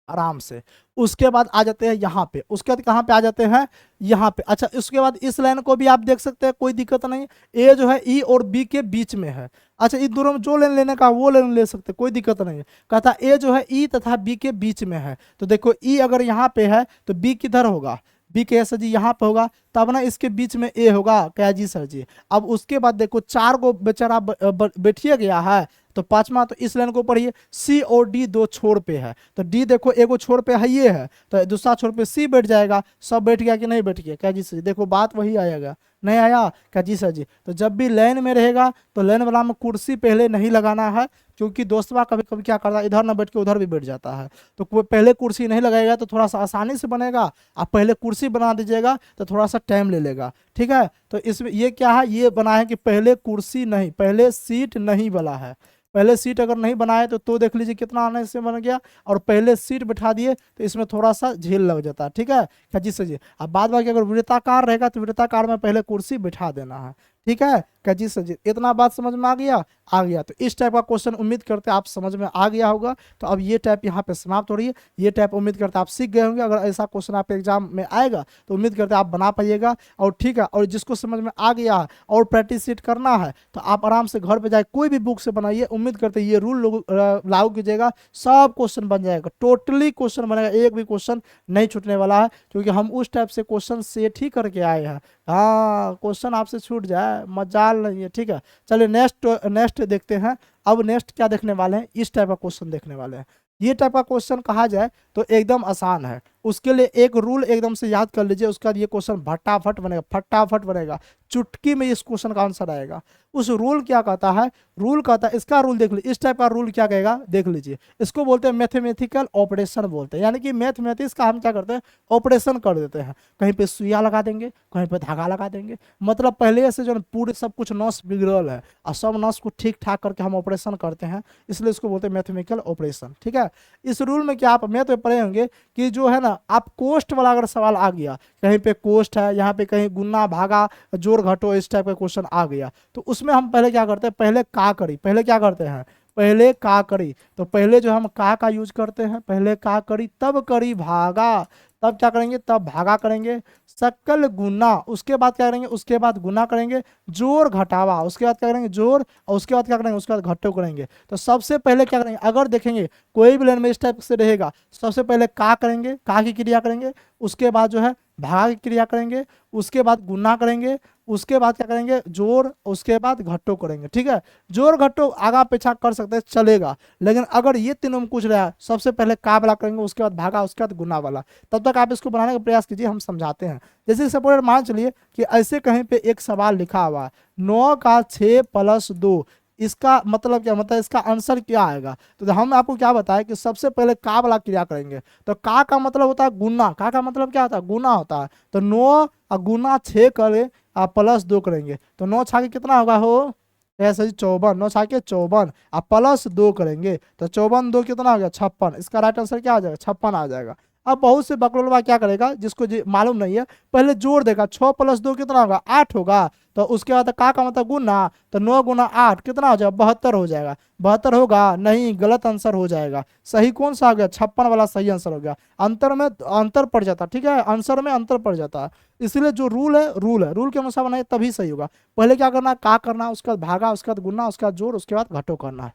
आराम से। उसके बाद आ जाते हैं यहाँ पे। उसके बाद कहाँ पे आ जाते हैं? यहाँ पे। अच्छा उसके बाद इस लाइन को भी आप देख सकते हैं, कोई दिक्कत नहीं। ए जो है ई और बी के बीच में है। अच्छा इन दोनों में जो लाइन लेने का वो लाइन ले सकते हैं, कोई दिक्कत नहीं है। कहता ए जो है ई तथा बी के बीच में है। तो देखो ई अगर यहाँ पे है तो बी किधर होगा? बी के सर जी यहाँ पे होगा, तब ना इसके बीच में ए होगा। क्या जी सर जी? अब उसके बाद देखो 4 गो बेचारा बैठिए गया है, तो पांचवा तो इस लाइन को पढ़िए। सी और डी दो छोर पे है, तो डी देखो एगो छोर पे है, ये है, तो दूसरा छोर पे सी बैठ जाएगा। सब बैठ गया कि नहीं बैठ गया? क्या जी सर जी? देखो बात वही आएगा, नहीं आया? क्या जी सर जी? तो जब भी लाइन में रहेगा तो लाइन वाला में कुर्सी पहले नहीं लगाना है, क्योंकि दोस्तवा कभी कभी क्या करता है, इधर ना बैठ के उधर भी बैठ जाता है। तो कोई पहले कुर्सी नहीं लगाएगा तो थोड़ा सा आसानी से बनेगा। आप पहले कुर्सी बना दीजिएगा तो थोड़ा सा टाइम ले लेगा, ठीक है। तो इसमें ये क्या है, ये बना है कि पहले कुर्सी नहीं, पहले सीट नहीं वाला है। पहले सीट अगर नहीं बनाए तो देख लीजिए कितना आने से बन गया, और पहले सीट बैठा दिए तो इसमें थोड़ा सा झील लग जाता है, ठीक है क्या जी सर जी। अब बाद बाकी अगर वृत्ताकार रहेगा तो वृत्ताकार में पहले कुर्सी बैठा देना है, ठीक है क्या जी सर जी। इतना बात समझ में आ गया। तो इस टाइप का क्वेश्चन उम्मीद करते हैं आप समझ में आ गया होगा। तो अब ये टाइप यहाँ पे समाप्त हो रही है। ये टाइप उम्मीद करते हैं आप सीख गए होंगे। अगर ऐसा क्वेश्चन आपके एग्जाम में आएगा तो उम्मीद करते हैं आप बना पाइएगा। और ठीक है, और जिसको समझ में आ गया है और प्रैक्टिस सीट करना है तो आप आराम से घर पे जाए कोई भी बुक से बनाइए। उम्मीद करते हैं ये रूल लागू कीजिएगा, सब क्वेश्चन बन जाएगा, टोटली क्वेश्चन बनेगा, एक भी क्वेश्चन नहीं छूटने वाला है, क्योंकि हम उस टाइप से क्वेश्चन सेट ही करके आए हैं। हाँ, क्वेश्चन आपसे छूट जाए मजाल नहीं है, ठीक है। चलिए नेक्स्ट देखते हैं। अब नेक्स्ट क्या देखने वाले हैं, इस टाइप का क्वेश्चन देखने वाले हैं। ये टाइप का क्वेश्चन कहा जाए तो एकदम आसान है। उसके लिए एक रूल एकदम से याद कर लीजिए, उसके बाद ये क्वेश्चन फटाफट बनेगा, फटाफट बनेगा, चुटकी में इस क्वेश्चन का आंसर आएगा। उस रूल क्या कहता है, रूल कहता है, इसका रूल देख लीजिए, इस टाइप का रूल क्या कहेगा देख लीजिए। इसको बोलते हैं मैथमेटिकल ऑपरेशन बोलते हैं, यानी कि मैथमेटिक्स का हम क्या करते हैं, ऑपरेशन कर देते हैं। कहीं पे सुइया लगा देंगे, कहीं पे धागा लगा देंगे, मतलब पहले से जो पूरे सब कुछ नस बिगड़ल है और सब नस को ठीक ठाक करके हम ऑपरेशन करते हैं, इसलिए इसको बोलते हैं मैथमेटिकल ऑपरेशन, ठीक है। इस रूल में क्या आप मैथ में पढ़े होंगे कि जो है ना, आप कोष्ट वाला अगर सवाल आ गया, कहीं पे कोष्ट है, यहाँ पे कहीं गुना भागा जोड़ घटो, इस टाइप का क्वेश्चन आ गया, तो उसमें हम पहले क्या करते हैं, पहले का करी, पहले क्या करते हैं, पहले का करी। तो पहले जो हम का यूज करते हैं, पहले का करी तब करी भागा, तब क्या करेंगे, तब भागा करेंगे, सकल गुना, उसके बाद क्या करेंगे, उसके बाद गुना करेंगे, जोड़ घटावा, उसके बाद क्या करेंगे, जोड़, और उसके बाद क्या करेंगे, उसके बाद घटो करेंगे। तो सबसे पहले क्या करेंगे, अगर देखेंगे कोई भी लाइन में इस टाइप से रहेगा, सबसे पहले का करेंगे, का की क्रिया करेंगे, उसके बाद जो है भागा की क्रिया करेंगे, उसके बाद गुना करेंगे, उसके बाद क्या करेंगे, जोड़, उसके बाद घट्टो करेंगे, ठीक है। जोड़ घट्टो आगा पीछा कर सकते हैं, चलेगा, लेकिन अगर ये तीनों में कुछ रहा, सबसे पहले का वाला करेंगे, उसके बाद भागा, उसके बाद गुना वाला। तब तक आप इसको बनाने का प्रयास कीजिए, हम समझाते हैं। जैसे सपोज मान चलिए कि ऐसे कहीं पे एक सवाल लिखा हुआ है, 9 का 6 + 2, इसका मतलब क्या, मतलब इसका आंसर क्या आएगा। तो हम आपको क्या बताएं कि सबसे पहले का वाला क्रिया करेंगे। तो का मतलब होता है गुना, का मतलब क्या होता है, गुना होता है। तो 9 गुना 6 करें आप +2 करेंगे, तो 9 छाके कितना होगा हो, ऐसे ही 54, 9 छाके 54, आप +2 करेंगे तो 54 2 कितना हो गया, 56। इसका राइट आंसर क्या आ जाएगा, 56 आ जाएगा। अब बहुत से बकलोलवा क्या करेगा, जिसको मालूम नहीं है, पहले जोड़ देगा, 6 + 2 कितना होगा, 8 होगा। तो उसके बाद का मतलब गुना, तो 9 गुना 8 कितना हो जाएगा, 72 हो जाएगा। 72 होगा नहीं, गलत आंसर हो जाएगा। सही कौन सा आ गया, 56 वाला सही आंसर हो गया। अंतर में अंतर पड़ जाता, ठीक है, आंसर में अंतर पड़ जाता है। इसलिए जो रूल है, रूल के अनुसार बनाए तभी सही होगा। पहले क्या करना, का करना, उसके बाद भागा, उसके बाद गुना, उसके बाद जोड़, उसके बाद घटो करना है।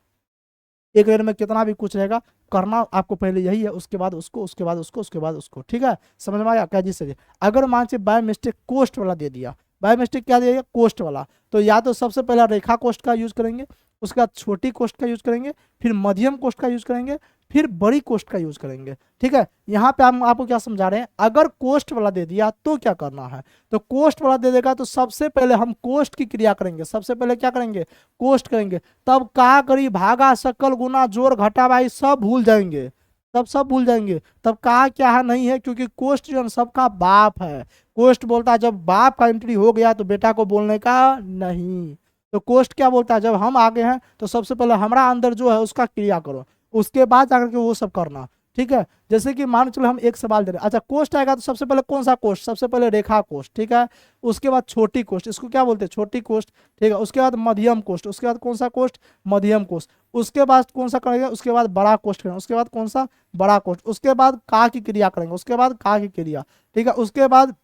एक लाइन में कितना भी कुछ रहेगा, करना आपको पहले यही है, उसके बाद उसको, उसके बाद उसको, उसके बाद उसको, ठीक है। समझ में आया क्या जी सर। अगर मान से बाय मिस्टेक कोस्ट वाला दे दिया, बाय मिस्टेक क्या दिया, कोस्ट वाला, तो या तो सबसे पहला रेखा कोष्ट का यूज करेंगे, उसके बाद छोटी कोष्ट का यूज करेंगे, फिर मध्यम कोष्ट का यूज करेंगे, फिर बड़ी कोष्ट का यूज करेंगे, ठीक है। यहाँ पे हम आपको क्या समझा रहे हैं, अगर कोष्ट वाला दे दिया तो क्या करना है, तो कोष्ट वाला दे देगा तो सबसे पहले हम कोष्ट की क्रिया करेंगे, सबसे पहले क्या करेंगे, कोष्ट करेंगे, तब का करी भागा सकल गुना जोड़ घटा भाई सब भूल जाएंगे, सब भूल जाएंगे। तब का क्या है, नहीं है, क्योंकि कोष्ट जो सबका बाप है। कोष्ट बोलता है जब बाप का एंट्री हो गया तो बेटा को बोलने का नहीं। तो कोष्ट क्या बोलता है, जब हम आगे हैं तो सबसे पहले हमारा अंदर जो है उसका क्रिया करो, उसके बाद जाकर के वो सब करना, ठीक है। जैसे कि मान चलो हम एक सवाल दे रहे हैं, अच्छा कोष्ट आएगा तो सबसे पहले कौन सा कोष्ट, सबसे पहले रेखा कोष्ट, ठीक है। उसके बाद छोटी कोष्ट, इसको क्या बोलते हैं, छोटी कोष्ट, ठीक है। उसके बाद मध्यम कोष्ट, उसके बाद कौन सा कोष्ट, मध्यम कोष्ट। उसके बाद कौन सा करेंगे, उसके बाद बड़ा कोष्ट करेंगे, उसके बाद कौन सा, बड़ा कोष्ट। उसके बाद का की क्रिया करेंगे, उसके बाद का की क्रिया, ठीक है। उसके बाद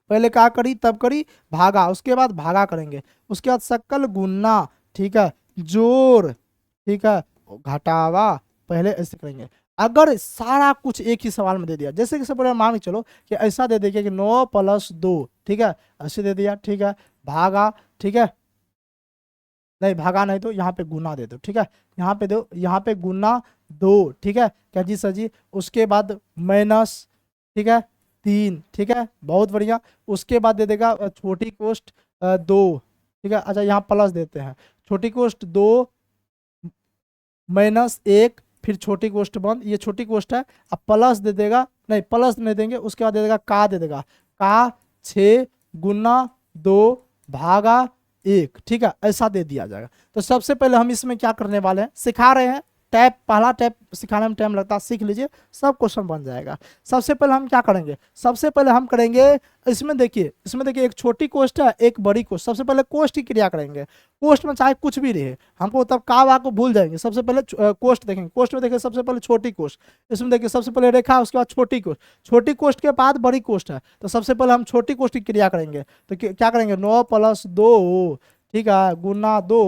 पहले का करी तब करी भागा, उसके बाद भागा करेंगे, उसके बाद सकल गुना, ठीक है, जोड़, ठीक है, घटावा, पहले ऐसे करेंगे। अगर सारा कुछ एक ही सवाल में दे दिया, जैसे कि सब मान के चलो कि ऐसा दे देखिए कि 9 + 2, ठीक है, ऐसे दे दिया, ठीक है, भागा, ठीक है, नहीं भागा नहीं तो यहाँ पे गुना दे दो, ठीक है, यहाँ पे दो, यहाँ पे गुना 2, ठीक है क्या जी सर जी। उसके बाद माइनस, ठीक है, 3, ठीक है, बहुत बढ़िया। उसके बाद दे देगा छोटी कोष्ट 2, ठीक है। अच्छा यहाँ प्लस देते हैं, छोटी कोष्ट 2 -1, फिर छोटी कोष्ट बंद, ये छोटी कोष्ट है। अब प्लस दे देगा, नहीं प्लस नहीं देंगे, उसके बाद दे देगा का, दे देगा का 6 गुना 2 भागा 1, ठीक है, ऐसा दे दिया जाएगा। तो सबसे पहले हम इसमें क्या करने वाले हैं, सिखा रहे हैं, टैप पहला टैप सिखाने में टाइम लगता है, सीख लीजिए, सब क्वेश्चन बन जाएगा। सबसे पहले हम क्या करेंगे, सबसे पहले हम करेंगे इसमें देखिए एक छोटी कोष्ट है, एक बड़ी कोष्ट। सबसे पहले कोष्ट की क्रिया करेंगे, कोष्ट में चाहे कुछ भी रहे, हमको तब का वा को भूल जाएंगे। सबसे पहले कोष्ट देखेंगे, कोष्ट में देखिए सबसे पहले छोटी कोष्ट, इसमें देखिए सबसे पहले रेखा, उसके बाद छोटी कोष्ट, छोटी कोष्ट के बाद बड़ी कोष्ट है। तो सबसे पहले हम छोटी कोष्ट की क्रिया करेंगे, तो क्या करेंगे, 9 + 2, ठीक है, गुना 2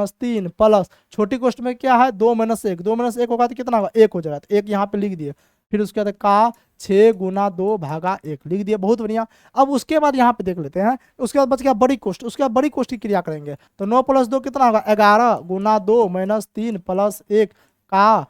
- 3 प्लस छोटी कोष्ट में क्या है, 2 - 1, 2 - 1 होगा तो कितना होगा, 1 हो जाएगा, तो 1 यहाँ पे लिख दिए। फिर उसके बाद का 6 × 2 / 1 लिख दिए, बहुत बढ़िया। अब उसके बाद यहाँ पे देख लेते हैं, उसके बाद बच गया बड़ी कोष्ट, उसके बाद बड़ी कोष्ट की क्रिया करेंगे। तो 9 + 2 कितना होगा, 11 गुना 2 - 3 प्लस 1 का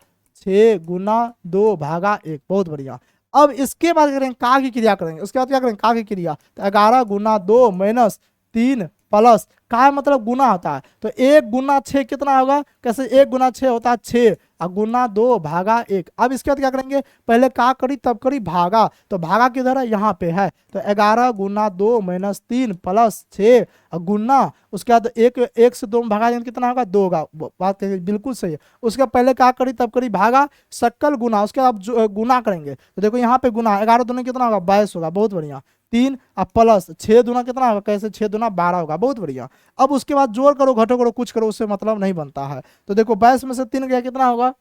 6 × 2 / 1, बहुत बढ़िया। अब इसके बाद करेंगे का की क्रिया करेंगे, उसके बाद क्या करेंगे का की क्रिया, तो 11 गुना 2 - 3 प्लस का मतलब गुना होता है, तो 1 × 6 कितना होगा, कैसे 1 × 6 होता है 6 और गुना 2 / 1। अब इसके बाद क्या करेंगे, पहले का करी तब करी भागा, तो भागा किधर है, यहाँ पे है, तो 11 गुना 2 - 3 प्लस 6 और गुना, उसके बाद 1 से 2 में भागा देंगे कितना होगा, 2 होगा, बात करेंगे बिल्कुल सही है। उसके बाद पहले का करी तब करी भागा, सकल गुना, उसके बाद गुना करेंगे, तो देखो यहाँ पे गुना 11 दूनी कितना होगा, 22 होगा, बहुत बढ़िया। 3 और प्लस 6 दूना कितना होगा, कैसे 6 दूना 12 होगा, बहुत बढ़िया। अब उसके बाद जोड़ करो घटो करो कुछ करो, उससे मतलब नहीं बनता है। तो देखो 22 में से 3 गया कितना होगा,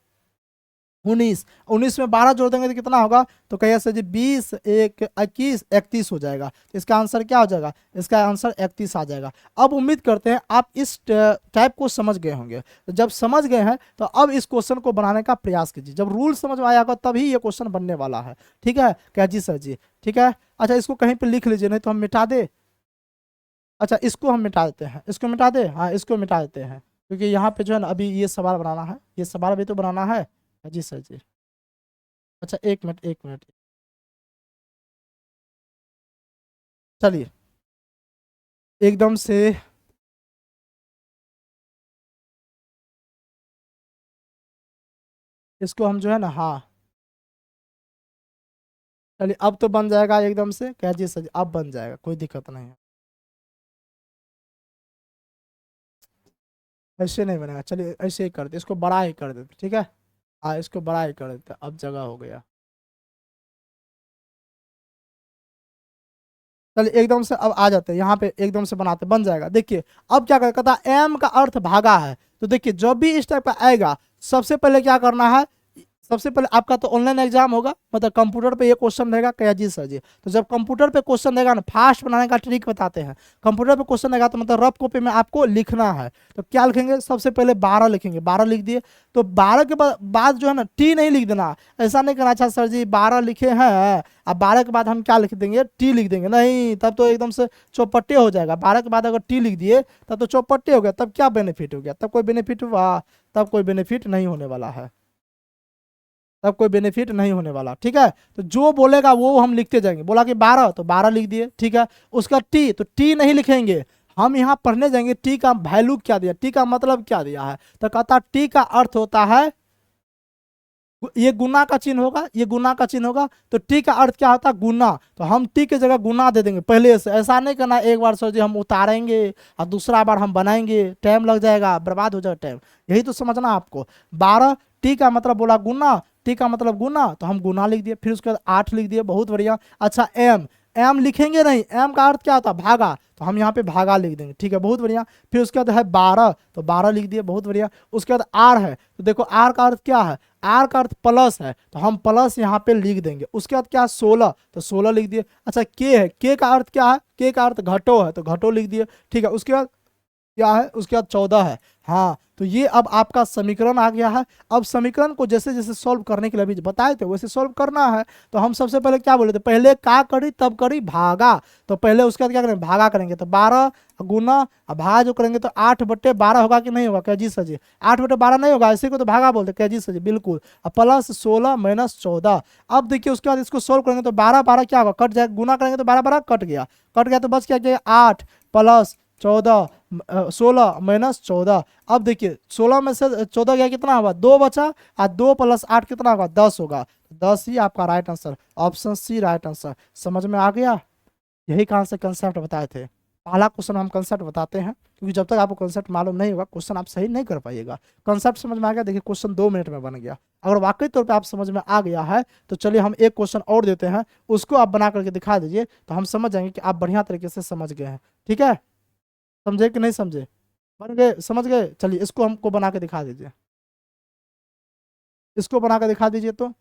19, 19 में 12 जोड़ देंगे तो कितना होगा, तो कैसे जी 20 1 21 31 हो जाएगा। इसका आंसर क्या हो जाएगा, इसका आंसर 31 आ जाएगा। अब उम्मीद करते हैं आप इस टाइप को समझ गए होंगे। तो जब समझ गए हैं तो अब इस क्वेश्चन को बनाने का प्रयास कीजिए, जब रूल समझ में आएगा तभी ये क्वेश्चन बनने वाला है, ठीक है क्या जी सर जी, ठीक है। अच्छा इसको कहीं पर लिख लीजिए, नहीं तो हम मिटा दे, अच्छा इसको हम मिटा देते हैं, इसको मिटा दे, हाँ इसको मिटा देते हैं, क्योंकि यहाँ पे जो है ना अभी ये सवाल बनाना है, ये सवाल भी तो बनाना है जी सर जी। अच्छा 1 मिनट 1 मिनट, चलिए एकदम से इसको हम जो है ना, हाँ चलिए अब तो बन जाएगा एकदम से, क्या जी सर जी, अब बन जाएगा, कोई दिक्कत नहीं है, ऐसे नहीं बनेगा, चलिए ऐसे ही कर दे, इसको बड़ा ही कर देते, ठीक है, हाँ इसको बड़ा ही कर देते, अब जगह हो गया। चलिए एकदम से अब आ जाते हैं यहाँ पे, एकदम से बनाते बन जाएगा। देखिए अब क्या कहता है, एम का अर्थ भागा है, तो देखिए जब भी इस टाइप का आएगा सबसे पहले क्या करना है, सबसे पहले आपका तो ऑनलाइन एग्जाम होगा, मतलब कंप्यूटर पे ये क्वेश्चन रहेगा, क्या जी सर जी, तो जब कंप्यूटर पे क्वेश्चन रहेगा ना, फास्ट बनाने का ट्रिक बताते हैं। कंप्यूटर पे क्वेश्चन रहेगा तो मतलब रफ कॉपी में आपको लिखना है, तो क्या लिखेंगे, सबसे पहले 12 लिखेंगे, 12 लिख दिए, तो 12 के बाद जो है ना टी नहीं लिख देना, ऐसा नहीं करना, अच्छा सर जी 12 लिखे हैं अब 12 के बाद हम क्या लिख देंगे, टी लिख देंगे, नहीं तब तो एकदम से चौपट्टे हो जाएगा। 12 के बाद अगर टी लिख दिए तब तो चौपट्टे हो गया, तब क्या बेनिफिट हो गया, तब कोई बेनिफिट हुआ, तब कोई बेनिफिट नहीं होने वाला है, तब कोई बेनिफिट नहीं होने वाला, ठीक है। तो जो बोलेगा वो हम लिखते जाएंगे, बोला कि 12 तो 12 लिख दिए, ठीक है। उसका टी, तो टी नहीं लिखेंगे, हम यहाँ पढ़ने जाएंगे टी का वैल्यू क्या दिया, टी का मतलब क्या दिया है, तो कहता टी का अर्थ होता है, ये गुना का चिन्ह होगा, ये गुना का चिन्ह होगा, तो टी का अर्थ क्या होता है, गुना, तो हम टी की जगह गुना दे देंगे पहले से। ऐसा नहीं करना एक बार सर जी हम उतारेंगे और दूसरा बार हम बनाएंगे, टाइम लग जाएगा, बर्बाद हो जाएगा टाइम, यही तो समझना आपको। 12 टी का मतलब बोला गुना, टी का मतलब गुना, तो हम गुना लिख दिए, फिर उसके बाद 8 लिख दिए, बहुत बढ़िया। अच्छा एम, एम लिखेंगे नहीं, एम का अर्थ क्या होता है, भागा, तो हम यहाँ पे भागा लिख देंगे, ठीक है, बहुत बढ़िया। फिर उसके बाद है 12, तो 12 लिख दिए, बहुत बढ़िया। उसके बाद आर है, तो देखो आर का अर्थ क्या है, आर का अर्थ प्लस है, तो हम प्लस यहाँ पे लिख देंगे। उसके बाद क्या 16, तो 16 लिख दिए। अच्छा के है, के का अर्थ क्या है, के का अर्थ घटो है, तो घटो लिख दिए, ठीक है। उसके बाद क्या है, उसके बाद 14 है, हाँ तो ये अब आपका समीकरण आ गया है। अब समीकरण को जैसे जैसे सॉल्व करने के लिए अभी बताए थे वैसे सॉल्व करना है। तो हम सबसे पहले क्या बोले थे, पहले का करी तब करी भागा, तो पहले उसके बाद क्या करेंगे, भागा करेंगे, तो 12 गुना भागा जो करेंगे तो 8/12 होगा कि नहीं होगा, क्या जी सर जी, 8/12 नहीं होगा, इसी को तो भागा बोलते, क्या जी सर जी, बिल्कुल। अब प्लस 16 माइनस 14, अब देखिए उसके बाद इसको सोल्व करेंगे तो 12 12 क्या होगा, कट जाएगा, गुना करेंगे तो 12 12 कट गया, कट गया तो बच क्या 8 प्लस 14 16 माइनस 14। अब देखिए 16 में से 14 गया कितना होगा, 2 बचा, और 2 + 8 कितना होगा, 10 होगा, 10 ही आपका right answer, option C right answer. समझ में आ गया, यही कहां से कंसेप्ट बताए थे। पहला क्वेश्चन हम कंसेप्ट बताते हैं, क्योंकि जब तक आपको कंसेप्ट मालूम नहीं होगा क्वेश्चन आप सही नहीं कर पाइएगा। कंसेप्ट समझ में आ गया, देखिए क्वेश्चन 2 मिनट में बन गया। अगर वाकई तौर पे आप समझ में आ गया है तो चलिए हम एक क्वेश्चन और देते हैं, उसको आप बना करके दिखा दीजिए, तो हम समझ जाएंगे कि आप बढ़िया तरीके से समझ गए हैं। ठीक है, समझे कि नहीं समझे? बन गए, समझ गए? चलिए इसको हमको बना के दिखा दीजिए, इसको बना के दिखा दीजिए। तो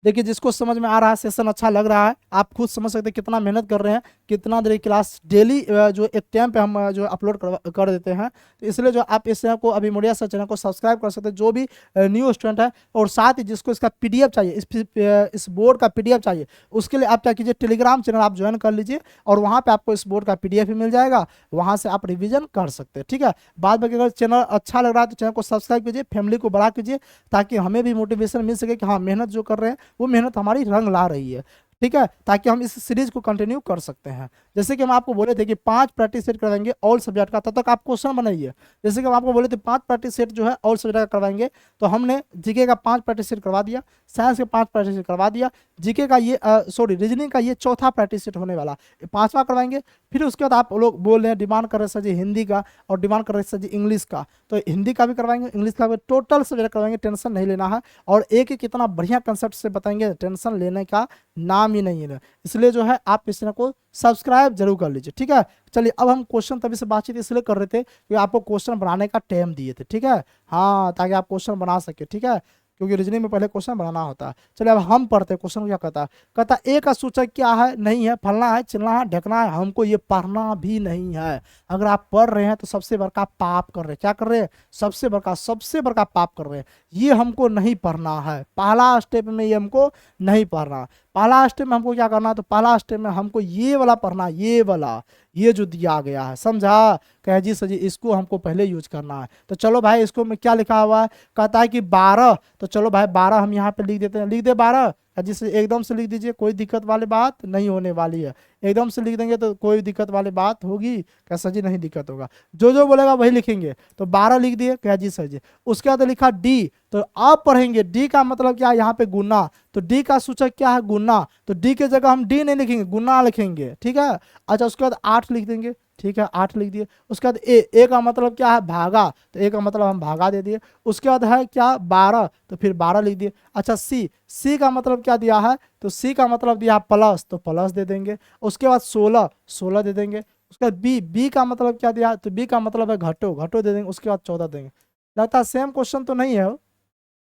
देखिए जिसको समझ में आ रहा है, सेशन अच्छा लग रहा है, आप खुद समझ सकते हैं कितना मेहनत कर रहे हैं, कितना देर क्लास डेली जो एक टाइम पे हम जो अपलोड कर देते हैं। तो इसलिए जो आप इस चैनल को अभी मुड़िया सर चैनल को सब्सक्राइब कर सकते हैं, जो भी न्यू स्टूडेंट है। और साथ ही जिसको इसका पीडीएफ चाहिए, इस बोर्ड का पीडीएफ चाहिए, उसके लिए आप क्या कीजिए, टेलीग्राम चैनल आप ज्वाइन कर लीजिए, और वहाँ पर आपको इस बोर्ड का पीडीएफ भी मिल जाएगा, वहाँ से आप रिविजन कर सकते हैं। ठीक है, बाद में अगर चैनल अच्छा लग रहा है तो चैनल को सब्सक्राइब कीजिए, फैमिली को बढ़ा कीजिए, ताकि हमें भी मोटिवेशन मिल सके कि हाँ मेहनत जो कर रहे हैं वो मेहनत हमारी रंग ला रही है। ठीक है, ताकि हम इस सीरीज को कंटिन्यू कर सकते हैं। जैसे कि हम आपको बोले थे कि 5 प्रैक्टिस सेट करवाएंगे ऑल सब्जेक्ट का, तब तक आप क्वेश्चन बनाइए। जैसे कि हम आपको बोले थे 5 प्रैक्टिस सेट जो है ऑल सब्जेक्ट का करवाएंगे, तो हमने जीके का 5 प्रैक्टिस सेट करवा दिया, साइंस के 5 प्रैक्टिस सेट करवा दिया, जीके का ये रीजनिंग का ये चौथा प्रैक्टिस सेट होने वाला, 5वां करवाएंगे। फिर उसके बाद आप लोग बोल रहे हैं, डिमांड कर रहे हैं सर जी हिंदी का, और डिमांड कर रहे हैं सर जी इंग्लिश का, तो हिंदी का भी करवाएंगे, इंग्लिश का भी, टोटल सब्जेक्ट करवाएंगे, टेंशन नहीं लेना है। और एक एक कितना बढ़िया कंसेप्ट से बताएंगे, टेंशन लेने का नाम ही नहीं है। इसलिए जो है आप इस चैनल को सब्सक्राइब जरूर कर लीजिए। ठीक है, चलिए अब हम क्वेश्चन तभी से बातचीत इसलिए कर रहे थे कि आपको क्वेश्चन बनाने का टाइम दिए थे। ठीक है, हाँ, ताकि आप क्वेश्चन बना सके। ठीक है, क्योंकि रीजनिंग में पहले क्वेश्चन बनाना होता है। चलिए अब हम पढ़ते हैं क्वेश्चन क्या कहता है। कहता है ए का सूचक क्या है, नहीं है, फलना है, चिलना है, ढकना है, हमको ये पढ़ना भी नहीं है। अगर आप पढ़ रहे हैं तो सबसे बड़का पाप कर रहे हैं। क्या कर रहे हैं? सबसे बड़का पाप कर रहे हैं। ये हमको नहीं पढ़ना है, पहला स्टेप में ये हमको नहीं पढ़ना। पहला स्टेप में हमको क्या करना है, तो पहला स्टेप में हमको ये वाला पढ़ना, ये वाला, ये जो दिया गया है, समझा? कहे जी सर जी इसको हमको पहले यूज करना है। तो चलो भाई इसको में क्या लिखा हुआ है, कहता है कि 12, तो चलो भाई 12 हम यहाँ पे लिख देते हैं, लिख दे 12। जिससे एकदम से लिख दीजिए, कोई दिक्कत वाली बात नहीं होने वाली है। एकदम से लिख देंगे तो कोई दिक्कत वाली बात होगी? क्या सर जी नहीं दिक्कत होगा, जो जो बोलेगा वही लिखेंगे। तो 12 लिख दिए, क्या जी सर जी। उसके बाद लिखा डी, तो अब पढ़ेंगे डी का मतलब क्या है, यहाँ पे गुना, तो डी का सूचक क्या है, गुना, तो डी के जगह हम डी नहीं लिखेंगे, गुना लिखेंगे। ठीक है, अच्छा उसके बाद 8 लिख देंगे। ठीक है, 8 लिख दिए। उसके बाद ए का मतलब क्या है, भागा, तो ए का मतलब हम भागा दे दिए। उसके बाद है क्या, 12, तो फिर 12 लिख दिए। अच्छा सी का मतलब क्या दिया है, तो सी का मतलब दिया प्लस, तो प्लस दे देंगे। उसके बाद 16 दे देंगे। उसके बाद बी का मतलब क्या दिया, तो बी का मतलब है घटो दे देंगे। उसके बाद 14 देंगे। लगता है सेम क्वेश्चन तो नहीं है वो?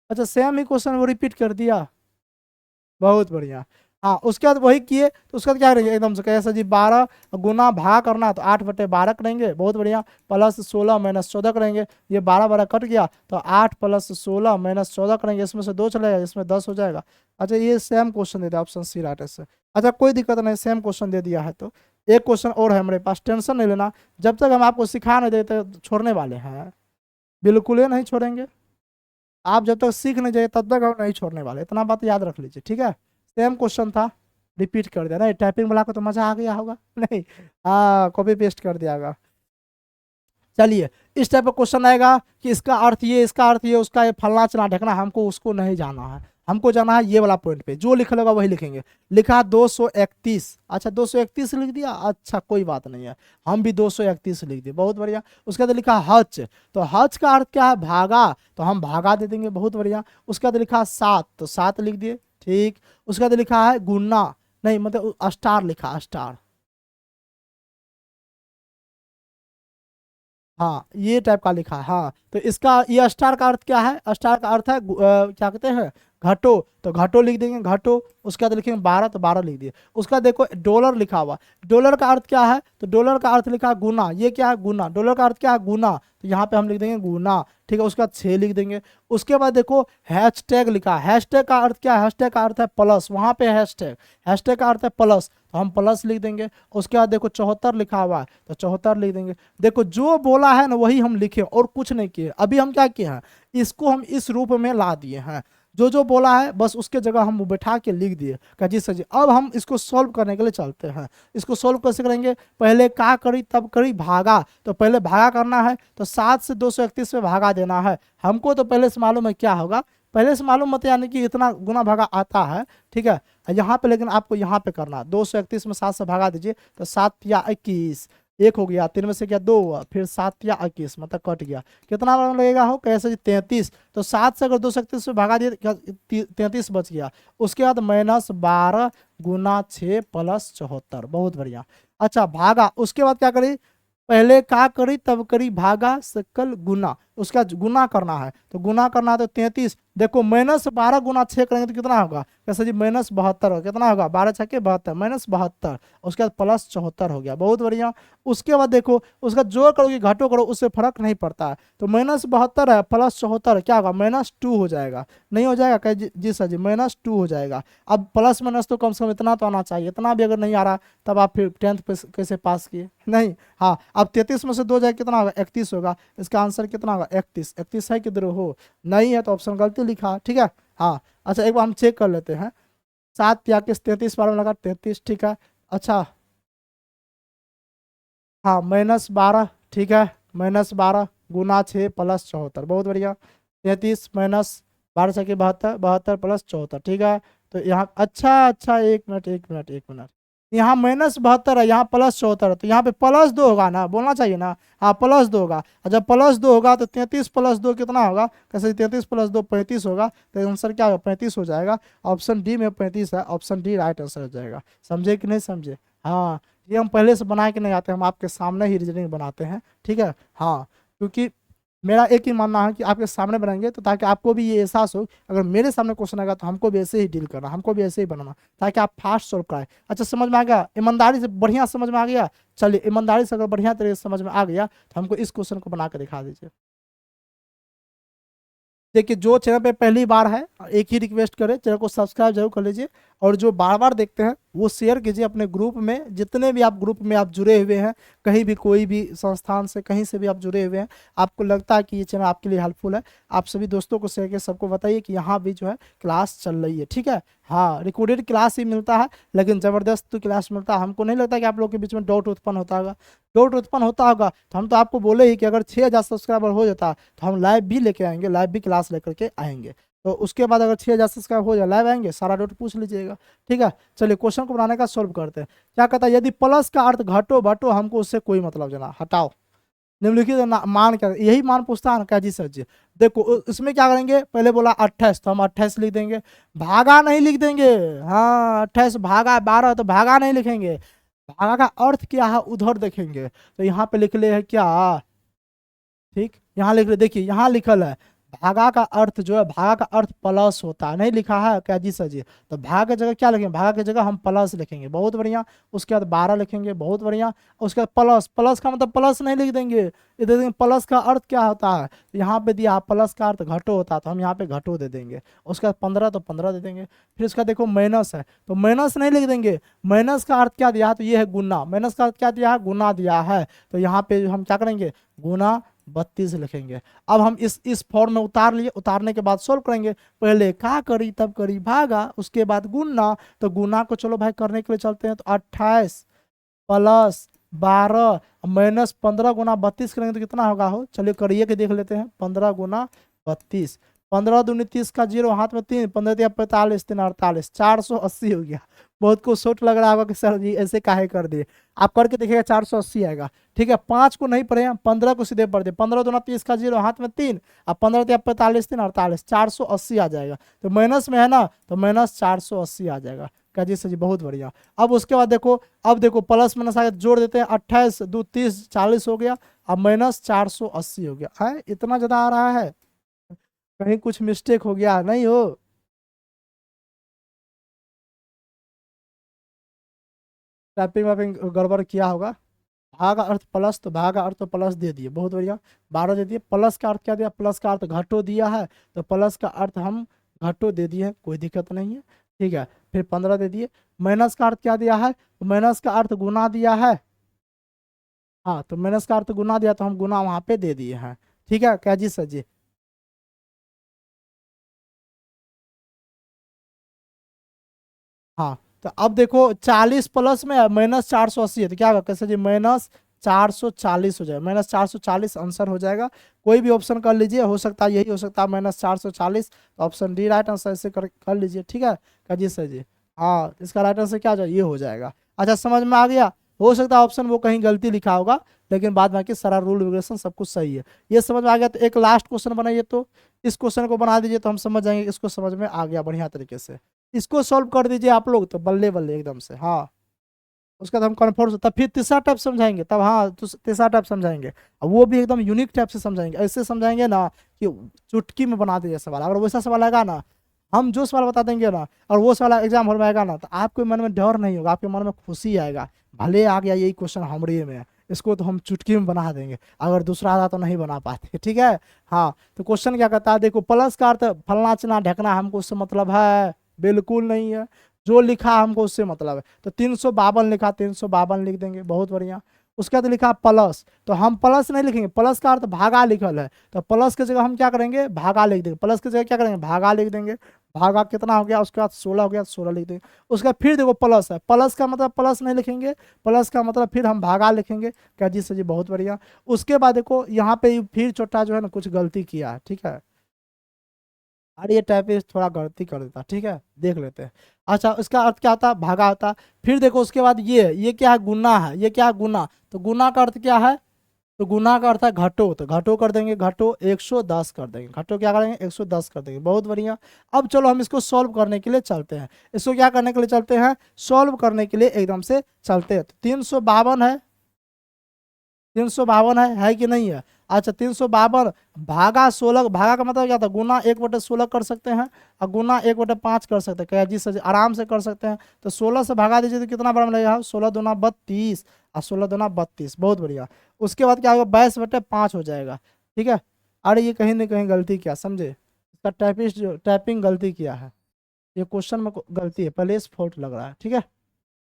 अच्छा सेम ही क्वेश्चन वो रिपीट कर दिया, बहुत बढ़िया। हाँ, उसके बाद वही किए, तो उसके बाद क्या करेंगे, एकदम से कैसे जी 12 गुना भाग करना है, तो 8/12 करेंगे, बहुत बढ़िया। प्लस 16 माइनस 14 करेंगे, ये 12 कट गया, तो 8 + 16 माइनस 14 करेंगे, इसमें से 2 चलेगा, इसमें 10 हो जाएगा। अच्छा ये सेम क्वेश्चन दे दिया, ऑप्शन सी राइट है। अच्छा कोई दिक्कत नहीं, सेम क्वेश्चन दे दिया है, तो एक क्वेश्चन और है हमारे पास, टेंशन नहीं लेना। जब तक हम आपको सिखा नहीं देते छोड़ने वाले हैं, बिल्कुल ही नहीं छोड़ेंगे। आप जब तक सीख नहीं जाए तब तक हम नहीं छोड़ने वाले, इतना बात याद रख लीजिए। ठीक है, सेम क्वेश्चन था, रिपीट कर दिया। नहीं टाइपिंग वाला को तो मजा आ गया होगा नहीं, हाँ कॉपी पेस्ट कर दिया होगा। चलिए इस टाइप का क्वेश्चन आएगा कि इसका अर्थ ये, इसका अर्थ ये, उसका ये फलना चला ढकना, हमको उसको नहीं जाना है, हमको जाना है ये वाला पॉइंट पे, जो लिखा होगा वही लिखेंगे। लिखा 231, अच्छा 231 लिख दिया, अच्छा कोई बात नहीं है, हम भी 231 लिख दिए, बहुत बढ़िया। उसके बाद लिखा हच, तो हच का अर्थ क्या है, भागा, तो हम भागा दे देंगे, बहुत बढ़िया। उसके बाद लिखा 7, तो 7 लिख दिए, ठीक। उसके बाद लिखा है गुना, नहीं मतलब स्टार लिखा, स्टार, हाँ ये टाइप का लिखा है। हाँ तो इसका ये स्टार का अर्थ क्या है, स्टार का अर्थ है क्या कहते हैं, घटो, तो घटो लिख देंगे, घटो। उसके बाद लिखेंगे 12, तो 12 लिख दिए। उसका देखो डॉलर लिखा हुआ, डॉलर का अर्थ क्या है, तो डॉलर का अर्थ लिखा है गुना, ये क्या है गुना, डॉलर का अर्थ क्या है गुना, तो यहाँ पे हम लिख देंगे गुना, ठीक है। उसके बाद 6 लिख देंगे। उसके बाद देखो हैशटैग लिखा, हैशटैग का अर्थ क्या है, हैशटैग का अर्थ है प्लस, वहाँ पे हैशटैग, हैशटैग का अर्थ है प्लस, तो हम प्लस लिख देंगे। उसके बाद देखो 74 लिखा हुआ है, तो 74 लिख देंगे। देखो जो बोला है ना वही हम लिखे और कुछ नहीं किए। अभी हम क्या किए हैं, इसको हम इस रूप में ला दिए हैं, जो जो बोला है बस उसके जगह हम बैठा के लिख दिए। कहा जी सर जी, अब हम इसको सॉल्व करने के लिए चलते हैं। इसको सॉल्व कैसे करेंगे, पहले का करी तब करी भागा, तो पहले भागा करना है, तो 7 से 231 में भागा देना है। हमको तो पहले से मालूम है क्या होगा, पहले से मालूम मत, यानी कि इतना गुना भागा आता है, ठीक है। यहाँ पे लेकिन आपको यहाँ पे करना है, 231 में 7 से भगा दीजिए तो 7 या 21, एक हो गया, 3 में से क्या 2 हुआ, फिर 7 या 21 मतलब कट गया, कितना बार लगेगा हो, कैसे जी 33, तो 7 से अगर 231 से भगा दिए तो क्या 33 बच गया। उसके बाद -12 गुना 6 प्लस 74, बहुत बढ़िया। अच्छा भागा, उसके बाद क्या करी, पहले का करी तब करी भागा सकल गुना, उसका गुना करना है, तो गुना करना है तो 33, देखो -12 गुना 6 करेंगे तो कितना होगा, कैसे जी -72 होगा, कितना होगा 12 छके 72, -72, उसके बाद प्लस 74 हो गया, बहुत बढ़िया। उसके बाद देखो उसका जोड़ करो कि घटो करो उससे फर्क नहीं पड़ता है, तो -72 है प्लस 74 क्या होगा -2 हो जाएगा, नहीं हो जाएगा क्या जी सर जी, -2 हो जाएगा। अब प्लस माइनस तो कम से कम इतना तो आना चाहिए, इतना भी अगर नहीं आ रहा तब आप फिर 10th पे कैसे पास किए, नहीं। हाँ अब 33 में से 2 जाए कितना होगा 31 होगा, इसका आंसर कितना होगा 31, 31 है किधर हो, नहीं है तो ऑप्शन गलती लिखा, ठीक है। हाँ अच्छा एक बार हम चेक कर लेते हैं, 7 या 33 बार में लगा 33, ठीक है। अच्छा हाँ -12, ठीक है, -12 गुना 6 प्लस 74, बहुत बढ़िया। 33 -12 छके 72, 72 प्लस 74, ठीक है। तो यहाँ अच्छा अच्छा, एक मिनट एक मिनट एक मिनट, यहाँ -72 है, यहाँ प्लस 74 है, तो यहाँ पे +2 होगा ना, बोलना चाहिए ना, हाँ +2 होगा, और जब +2 होगा तो 33 + 2 कितना होगा, कैसे 33 + 2 35 होगा, तो आंसर क्या होगा 35 हो जाएगा, ऑप्शन डी में 35 है, ऑप्शन डी राइट आंसर हो जाएगा। समझे कि नहीं समझे, हाँ ये हम पहले से बना के नहीं आते, हम आपके सामने ही रीजनिंग बनाते हैं, ठीक है। हाँ क्योंकि मेरा एक ही मानना है कि आपके सामने बनाएंगे तो ताकि आपको भी ये एहसास हो, अगर मेरे सामने क्वेश्चन आएगा तो हमको भी ऐसे ही डील करना, हमको भी ऐसे ही बनाना, ताकि आप फास्ट सॉल्व कराए। अच्छा समझ में आ गया, ईमानदारी से बढ़िया समझ में आ गया, चलिए ईमानदारी से अगर बढ़िया तरीके से समझ में आ गया तो हमको इस क्वेश्चन को बना के दिखा दीजिए। देखिए जो चैनल पे पहली बार है, एक ही रिक्वेस्ट करें, चैनल को सब्सक्राइब जरूर कर लीजिए, और जो बार बार देखते हैं वो शेयर कीजिए अपने ग्रुप में, जितने भी आप ग्रुप में आप जुड़े हुए हैं, कहीं भी कोई भी संस्थान से कहीं से भी आप जुड़े हुए हैं, आपको लगता है कि ये चैनल आपके लिए हेल्पफुल है, आप सभी दोस्तों को शेयर करके सबको बताइए कि यहाँ भी जो है क्लास चल रही है, ठीक है। हाँ रिकॉर्डेड क्लास ही मिलता है, लेकिन ज़बरदस्त तो क्लास मिलता है, हमको नहीं लगता कि आप लोग के बीच में डाउट उत्पन्न होता होगा, डाउट उत्पन्न होता होगा तो हम तो आपको बोले ही कि अगर 6000 सब्सक्राइबर हो जाता तो हम लाइव भी लेके आएंगे, लाइव भी क्लास लेकर के आएंगे, तो उसके बाद अगर 6000 सब्सक्राइब हो जाए लाइव आएंगे, सारा डाउट पूछ लीजिएगा, ठीक है। चलिए क्वेश्चन को बनाने का सोल्व करते हैं। क्या कहता है, यदि प्लस का अर्थ घटो बटो हमको उससे कोई मतलब जना, हटाओ निम्नलिखित मान क्या, यही मान पूछता है ना, क्या जी सर जी। देखो इसमें क्या करेंगे, पहले बोला 28 तो हम 28 लिख देंगे, भागा नहीं लिख देंगे, हाँ 28 भागा 12 तो भागा नहीं लिखेंगे, भागा का अर्थ क्या है उधर देखेंगे, तो यहाँ पे लिख ले है क्या, ठीक यहाँ लिख ले, देखिए यहाँ लिखल है भागा का अर्थ जो है, भागा का अर्थ प्लस होता है, नहीं लिखा है क्या जी सर जी, तो भागा की जगह क्या लिखेंगे, भागा की जगह हम प्लस लिखेंगे, बहुत बढ़िया। उसके बाद 12 लिखेंगे, बहुत बढ़िया। उसके बाद प्लस, प्लस का मतलब प्लस नहीं लिख देंगे, ये दे देंगे प्लस का अर्थ क्या होता है, तो यहाँ पे दिया प्लस का अर्थ घटो होता है, तो हम यहाँ पे घटो दे देंगे। उसके बाद 15 तो 15 दे देंगे। फिर उसका देखो माइनस है तो माइनस नहीं लिख देंगे, माइनस का अर्थ क्या दिया है, तो ये है गुना, माइनस का अर्थ क्या दिया है, गुना दिया है, तो यहाँ पे हम क्या करेंगे गुना 32 लिखेंगे। अब हम इस फॉर्म में उतार लिए, उतारने के बाद सोल्व करेंगे, पहले का करी तब करी भागा, उसके बाद गुना, तो गुना को चलो भाई करने के लिए चलते हैं, तो 28 प्लस 12 -15 गुना 32 करेंगे तो कितना होगा हो, चलिए करिए के देख लेते हैं, 15 गुना 32, 15 दूनी 30 का जीरो हाथ में 3, 15 दिया 45, 3 48, 480 हो गया। बहुत को शॉर्ट लग रहा होगा कि सर जी ऐसे काहे कर दिए, आप करके देखिएगा 480 आएगा, ठीक है। 5 को नहीं पढ़े, 15 को सीधे पढ़ दे, 15 दूना 30 का जीरो हाथ में 3, अब 15 दिया 45, 3 48, 480 आ जाएगा, तो माइनस में है ना, तो -480 आ जाएगा, क्या जी सर जी, बहुत बढ़िया। अब उसके बाद देखो, अब देखो प्लस माइनस आगे जोड़ देते हैं, 28 2 30 40 हो गया, अब -480 हो गया है, इतना ज्यादा आ रहा है, कहीं कुछ मिस्टेक हो गया नहीं हो, टाइपिंग वाइपिंग गड़बड़ किया होगा। भाग का अर्थ प्लस, तो भाग का अर्थ तो प्लस दे दिए, बहुत बढ़िया। 12 दे दिए, प्लस का अर्थ क्या दिया, प्लस का अर्थ घटो दिया है, तो प्लस का अर्थ हम घटो दे दिए, कोई दिक्कत नहीं है, ठीक है। फिर 15 दे दिए, माइनस का अर्थ क्या दिया है, तो माइनस का अर्थ गुना दिया है, हाँ तो माइनस का अर्थ गुना दिया तो हम गुना वहां पे दे दिए हैं, ठीक है क्या जी सर जी। हाँ तो अब देखो 40 प्लस में -480 है तो क्या होगा, कैसे जी 440 हो जाएगा, -440 आंसर हो जाएगा। कोई भी ऑप्शन कर लीजिए, हो सकता है यही हो सकता है -440, तो ऑप्शन डी राइट आंसर ऐसे कर लीजिए, ठीक है जी सर जी। हाँ, इसका राइट आंसर क्या हो जाए, ये हो जाएगा। अच्छा, समझ में आ गया। हो सकता है ऑप्शन वो कहीं गलती लिखा होगा, लेकिन बाद बाकी सारा रूल रेगुलेशन सब कुछ सही है। ये समझ में आ गया। तो एक लास्ट क्वेश्चन बनाइए, तो इस क्वेश्चन को बना दीजिए, तो हम समझ जाएंगे इसको समझ में आ गया बढ़िया तरीके से। इसको सॉल्व कर दीजिए आप लोग, तो बल्ले बल्ले एकदम से। हाँ, उसका तो हम कन्फर्म, तब फिर तीसरा टाइप समझाएंगे, तब हाँ तीसरा टाइप समझाएंगे, और वो भी एकदम यूनिक टाइप से समझाएंगे। ऐसे समझाएंगे ना कि चुटकी में बना दीजिए सवाल। अगर वैसा सवाल आएगा ना, हम जो सवाल बता देंगे ना, और वो सवाल एग्जाम हॉल में आएगा ना, तो आपके मन में डर नहीं होगा, आपके मन में खुशी आएगा, भले आ गया यही क्वेश्चन हमारे में, इसको तो हम चुटकी में बना देंगे। अगर दूसरा आता तो नहीं बना पाते, ठीक है। हाँ, तो क्वेश्चन क्या कहता है, देखो प्लस का अर्थ फलना चिना ढकना, हमको उससे मतलब है बिल्कुल नहीं है। जो लिखा हमको उससे मतलब है, तो 352 लिखा, 352 लिख देंगे, बहुत बढ़िया। उसके बाद लिखा प्लस, तो हम प्लस नहीं लिखेंगे, प्लस का अर्थ भागा लिखल है, तो प्लस की जगह हम क्या करेंगे, भागा लिख देंगे। प्लस की जगह क्या करेंगे, भागा लिख देंगे। भागा कितना हो गया, उसके बाद 16 हो गया, 16 लिख देंगे। उसके बाद फिर देखो प्लस है, प्लस का मतलब प्लस नहीं लिखेंगे, प्लस का मतलब फिर हम भागा लिखेंगे। क्या जी सर जी, बहुत बढ़िया। उसके बाद देखो यहाँ पे फिर छोटा जो है ना कुछ गलती किया है, ठीक है। अरे ये टाइपिस्ट थोड़ा गलती कर देता, ठीक है, देख लेते हैं। अच्छा, इसका अर्थ क्या होता है, भागा होता है। फिर देखो उसके बाद ये क्या है, गुना है, ये क्या है, गुना। तो गुना का अर्थ क्या है, तो गुना का अर्थ है घटो, तो घटो कर देंगे, घटो 110 कर देंगे, घटो क्या करेंगे, 110 कर देंगे, बहुत बढ़िया। अब चलो हम इसको सॉल्व करने के लिए चलते हैं, इसको क्या करने के लिए चलते हैं, सॉल्व करने के लिए एकदम से चलते हैं। तो 352 है, 352 है कि नहीं है। अच्छा, 352 भागा 16, भागा का मतलब क्या था, गुना 1/16 कर सकते हैं, और गुना 1/5 कर सकते हैं। क्या जी सर, आराम से कर सकते हैं। तो 16 से भागा दीजिए तो कितना बड़ा मिलेगा, 16 दूना 32, और 16 दूना 32, बहुत बढ़िया। उसके बाद क्या होगा, 22/5 हो जाएगा, ठीक है। अरे ये कहीं ना कहीं गलती किया, समझे, इसका टाइपिस्ट जो टाइपिंग गलती किया है, ये क्वेश्चन में गलती है, प्लेस फॉल्ट लग रहा है, ठीक है।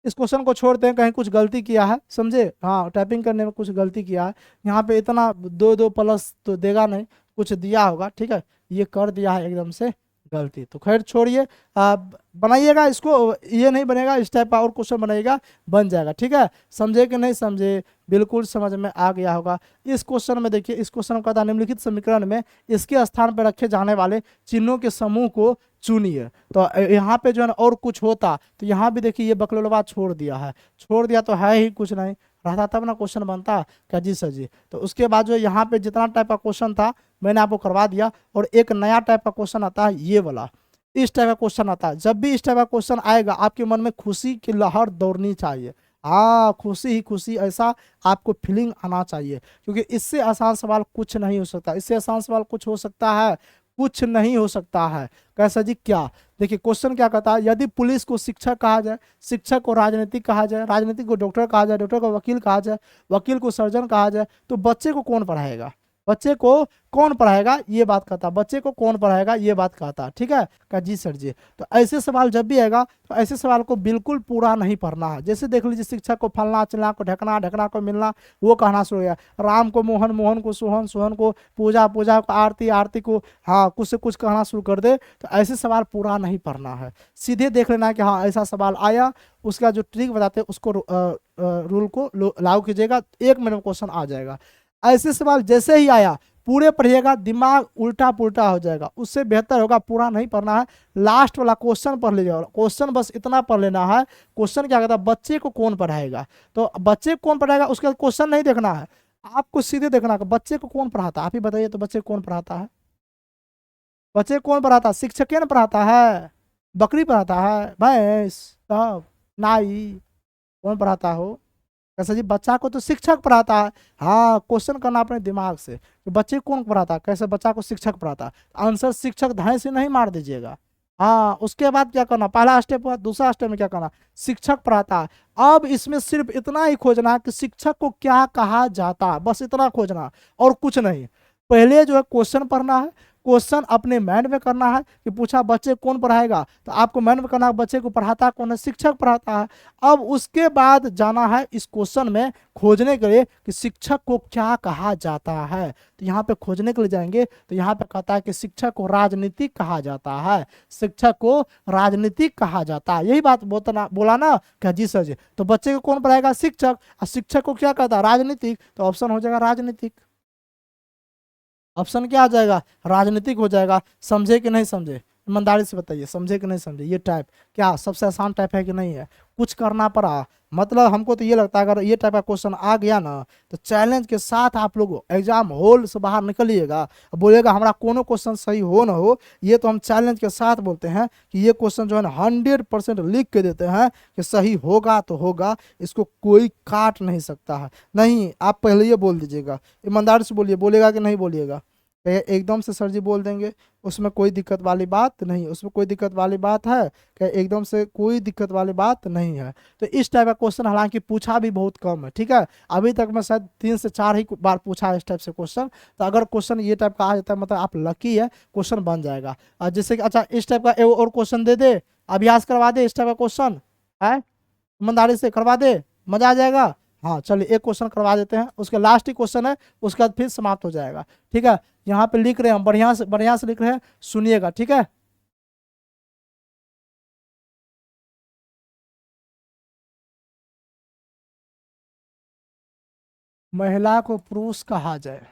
इस क्वेश्चन को छोड़ते हैं, कहीं कुछ गलती किया है, समझे। हाँ, टाइपिंग करने में कुछ गलती किया है। यहाँ पे इतना 2 प्लस तो देगा नहीं, कुछ दिया होगा, ठीक है, ये कर दिया है एकदम से गलती। तो खैर छोड़िए, बनाइएगा इसको, ये नहीं बनेगा, इस टाइप का और क्वेश्चन बनाइएगा, बन जाएगा, ठीक है। समझे कि नहीं समझे, बिल्कुल समझ में आ गया होगा। इस क्वेश्चन में देखिए, इस क्वेश्चन का था निम्नलिखित समीकरण में इसके स्थान पर रखे जाने वाले चिन्हों के समूह को चुनिए। तो यहाँ पे जो है ना और कुछ होता, तो यहाँ भी देखिए ये बकलोलवा छोड़ दिया है, छोड़ दिया तो है ही कुछ नहीं, रहता तब ना क्वेश्चन बनता। क्या जी सर जी। तो उसके बाद जो यहाँ पे जितना टाइप का क्वेश्चन था मैंने आपको करवा दिया, और एक नया टाइप का क्वेश्चन आता है ये वाला, इस टाइप का क्वेश्चन आता है। जब भी इस टाइप का क्वेश्चन आएगा आपके मन में खुशी की लहर दौड़नी चाहिए। हाँ, खुशी ही खुशी, ऐसा आपको फीलिंग आना चाहिए, क्योंकि इससे आसान सवाल कुछ नहीं हो सकता, इससे आसान सवाल कुछ हो सकता है, कुछ नहीं हो सकता है। कैसा जी, क्या देखिए क्वेश्चन क्या कहता है, यदि पुलिस को शिक्षक कहा जाए, शिक्षक को राजनीतिक कहा जाए, राजनीतिक को डॉक्टर कहा जाए, डॉक्टर को वकील कहा जाए, वकील को सर्जन कहा जाए, तो बच्चे को कौन पढ़ाएगा, बच्चे को कौन पढ़ाएगा, ये बात कहता, बच्चे को कौन पढ़ाएगा ये बात कहता, ठीक है। क्या जी सर जी। तो ऐसे सवाल जब भी आएगा तो ऐसे सवाल को बिल्कुल पूरा नहीं पढ़ना है। जैसे देख लीजिए, शिक्षक को फलना चिलना को ढकना, ढकना को मिलना, वो कहना शुरू हो गया। राम को मोहन, मोहन को सोहन, सोहन को पूजा, पूजा को आरती, आरती को हाँ कुछ से कुछ कहना शुरू कर दे, तो ऐसे सवाल पूरा नहीं पढ़ना है। सीधे देख लेना कि हाँ ऐसा सवाल आया, उसका जो ट्रिक बताते हैं उसको रूल को लागू कीजिएगा, 1 मिनट में क्वेश्चन आ जाएगा। ऐसे सवाल जैसे ही आया पूरे पढ़िएगा, दिमाग उल्टा पुल्टा हो जाएगा, उससे बेहतर होगा पूरा नहीं पढ़ना है, लास्ट वाला क्वेश्चन पढ़ लीजिएगा। क्वेश्चन बस इतना पढ़ लेना है, क्वेश्चन क्या कहता है, बच्चे को कौन पढ़ाएगा, तो बच्चे को कौन पढ़ाएगा उसके बाद क्वेश्चन नहीं देखना है, आपको सीधे देखना है बच्चे को कौन पढ़ाता है। आप ही बताइए तो, बच्चे को कौन पढ़ाता है, बच्चे को कौन पढ़ाता है, शिक्षक ने पढ़ाता है, बकरी पढ़ाता है, भैंस, सब नाई, कौन पढ़ाता हो। कैसे जी, बच्चा को तो शिक्षक पढ़ाता है। हाँ, क्वेश्चन करना अपने दिमाग से कि बच्चे को कौन पढ़ाता है, कैसे बच्चा को शिक्षक पढ़ाता है, आंसर शिक्षक धाए से नहीं मार दीजिएगा। हाँ, उसके बाद क्या करना, पहला स्टेप हुआ, दूसरा स्टेप में क्या करना, शिक्षक पढ़ाता है। अब इसमें सिर्फ इतना ही खोजना कि शिक्षक को क्या कहा जाता है, बस इतना खोजना और कुछ नहीं। पहले जो है क्वेश्चन पढ़ना है, क्वेश्चन अपने माइंड में करना है कि पूछा बच्चे कौन पढ़ाएगा, तो आपको माइंड में करना है बच्चे को पढ़ाता कौन है, शिक्षक पढ़ाता है। अब उसके बाद जाना है इस क्वेश्चन में खोजने के लिए कि शिक्षक को क्या कहा जाता है। तो यहाँ पे खोजने के लिए जाएंगे तो यहाँ पे कहता है कि शिक्षक को राजनीतिक कहा जाता है, शिक्षक को राजनीतिक कहा जाता है। यही बात बोला ना क्या जी सर जी। तो बच्चे को कौन पढ़ाएगा, शिक्षक, और शिक्षक को क्या कहता है, राजनीतिक। तो ऑप्शन हो जाएगा राजनीतिक। ऑप्शन क्या आ जाएगा, राजनीतिक हो जाएगा। समझे कि नहीं समझे, ईमानदारी से बताइए, समझे कि नहीं समझे। ये टाइप क्या सबसे आसान टाइप है कि नहीं है, कुछ करना पड़ा। मतलब हमको तो ये लगता है अगर ये टाइप का क्वेश्चन आ गया ना तो चैलेंज के साथ आप लोग एग्जाम हॉल से बाहर निकलिएगा, बोलेगा हमारा कोनो क्वेश्चन सही हो ना हो। ये तो हम चैलेंज के साथ बोलते हैं कि ये क्वेश्चन जो है ना 100% लिख के देते हैं कि सही होगा तो होगा, इसको कोई काट नहीं सकता है। नहीं, आप पहले ये बोल दीजिएगा, ईमानदारी से बोलिए, बोलेगा कि नहीं बोलिएगा। एकदम से सर जी बोल देंगे, उसमें कोई दिक्कत वाली बात नहीं, उसमें कोई दिक्कत वाली बात है क्या, एकदम से कोई दिक्कत वाली बात नहीं है। तो इस टाइप का क्वेश्चन हालांकि पूछा भी बहुत कम है, ठीक है। अभी तक मैं शायद 3 से 4 ही बार पूछा है इस टाइप से क्वेश्चन। तो अगर क्वेश्चन ये टाइप का आ जाता है मतलब आप लकी है, क्वेश्चन बन जाएगा। और जैसे कि अच्छा इस टाइप का और क्वेश्चन दे दे, अभ्यास करवा दे, इस टाइप का क्वेश्चन है, ईमानदारी से करवा दे, मजा आ जाएगा। हाँ चलिए एक क्वेश्चन करवा देते हैं, उसके लास्ट ही क्वेश्चन है, उसके बाद फिर समाप्त हो जाएगा, ठीक है। यहाँ पे लिख रहे हैं हम, बढ़िया से लिख रहे हैं, सुनिएगा, ठीक है। महिला को पुरुष कहा जाए।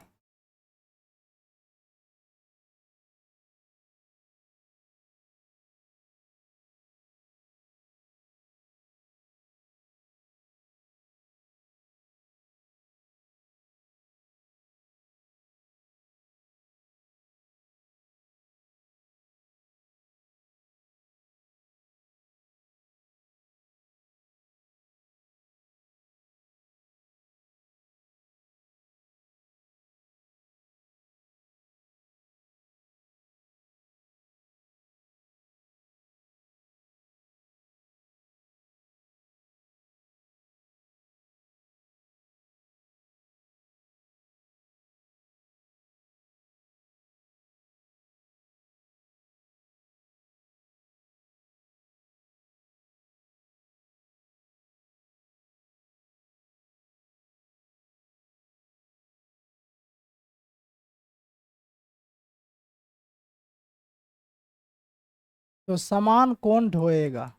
तो सामान कौन ढोएगा।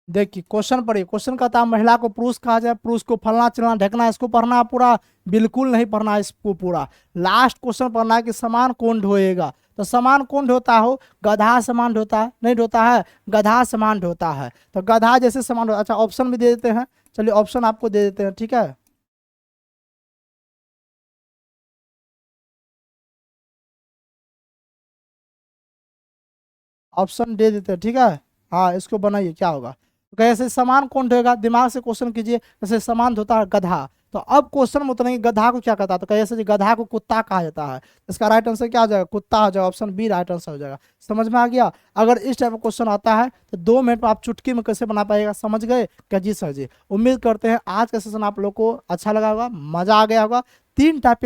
देखिए क्वेश्चन पढ़िए, क्वेश्चन कहता है महिला को पुरुष कहा जाए, पुरुष को फलना चलना ढकना, इसको पढ़ना है पूरा, बिल्कुल नहीं पढ़ना है इसको पूरा। लास्ट क्वेश्चन पढ़ना है कि सामान कौन ढोएगा। तो सामान कौन ढोता हो, गधा सामान ढोता है, नहीं ढोता है, गधा सामान ढोता है। तो गधा जैसे सामान अच्छा ऑप्शन भी दे देते हैं, चलिए ऑप्शन आपको दे देते हैं, ठीक है। ऑप्शन दे देते हैं, ठीक है। हाँ इसको बनाइए क्या होगा। तो कैसे सामान कौन ढोएगा, दिमाग से क्वेश्चन कीजिए। जैसे सामान धोता है गधा, तो अब क्वेश्चन में उतरेंगे गधा को क्या कहता है। तो कैसे जी गधा को कुत्ता कहा जाता है, इसका राइट आंसर क्या हो जाएगा, कुत्ता हो जाएगा, ऑप्शन बी राइट आंसर हो जाएगा। समझ में आ गया। अगर इस टाइप का क्वेश्चन आता है तो 2 मिनट में आप चुटकी में कैसे बना पाएगा, समझ गए क्या जी सर जी। उम्मीद करते हैं आज का सेशन आप लोग को अच्छा लगा होगा, मजा आ गया होगा। 3 टाइप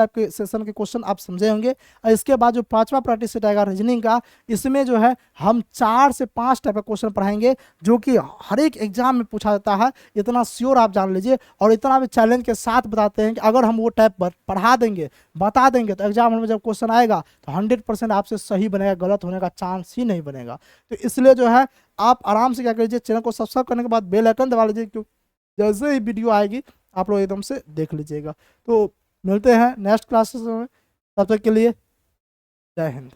के सेशन के क्वेश्चन आप समझे होंगे। और इसके बाद जो 5वां प्रैक्टिस सेट आएगा रीजनिंग का, इसमें जो है हम 4 से 5 टाइप का क्वेश्चन पढ़ाएंगे जो कि हर एक एग्जाम में पूछा जाता है। इतना श्योर आप जान लीजिए, और इतना भी चैलेंज के साथ बताते हैं कि अगर हम वो टाइप पढ़ा देंगे, बता देंगे, तो एग्जाम में जब क्वेश्चन आएगा तो 100% आपसे सही बनेगा, गलत होने का चांस ही नहीं बनेगा। तो इसलिए जो है आप आराम से क्या कीजिए, चैनल को सब्सक्राइब करने के बाद बेल आइकन दबा लीजिए, क्योंकि जैसे ही वीडियो आएगी आप लोग एकदम से देख लीजिएगा। तो मिलते हैं नेक्स्ट क्लासेस में, तब तक के लिए जय हिंद।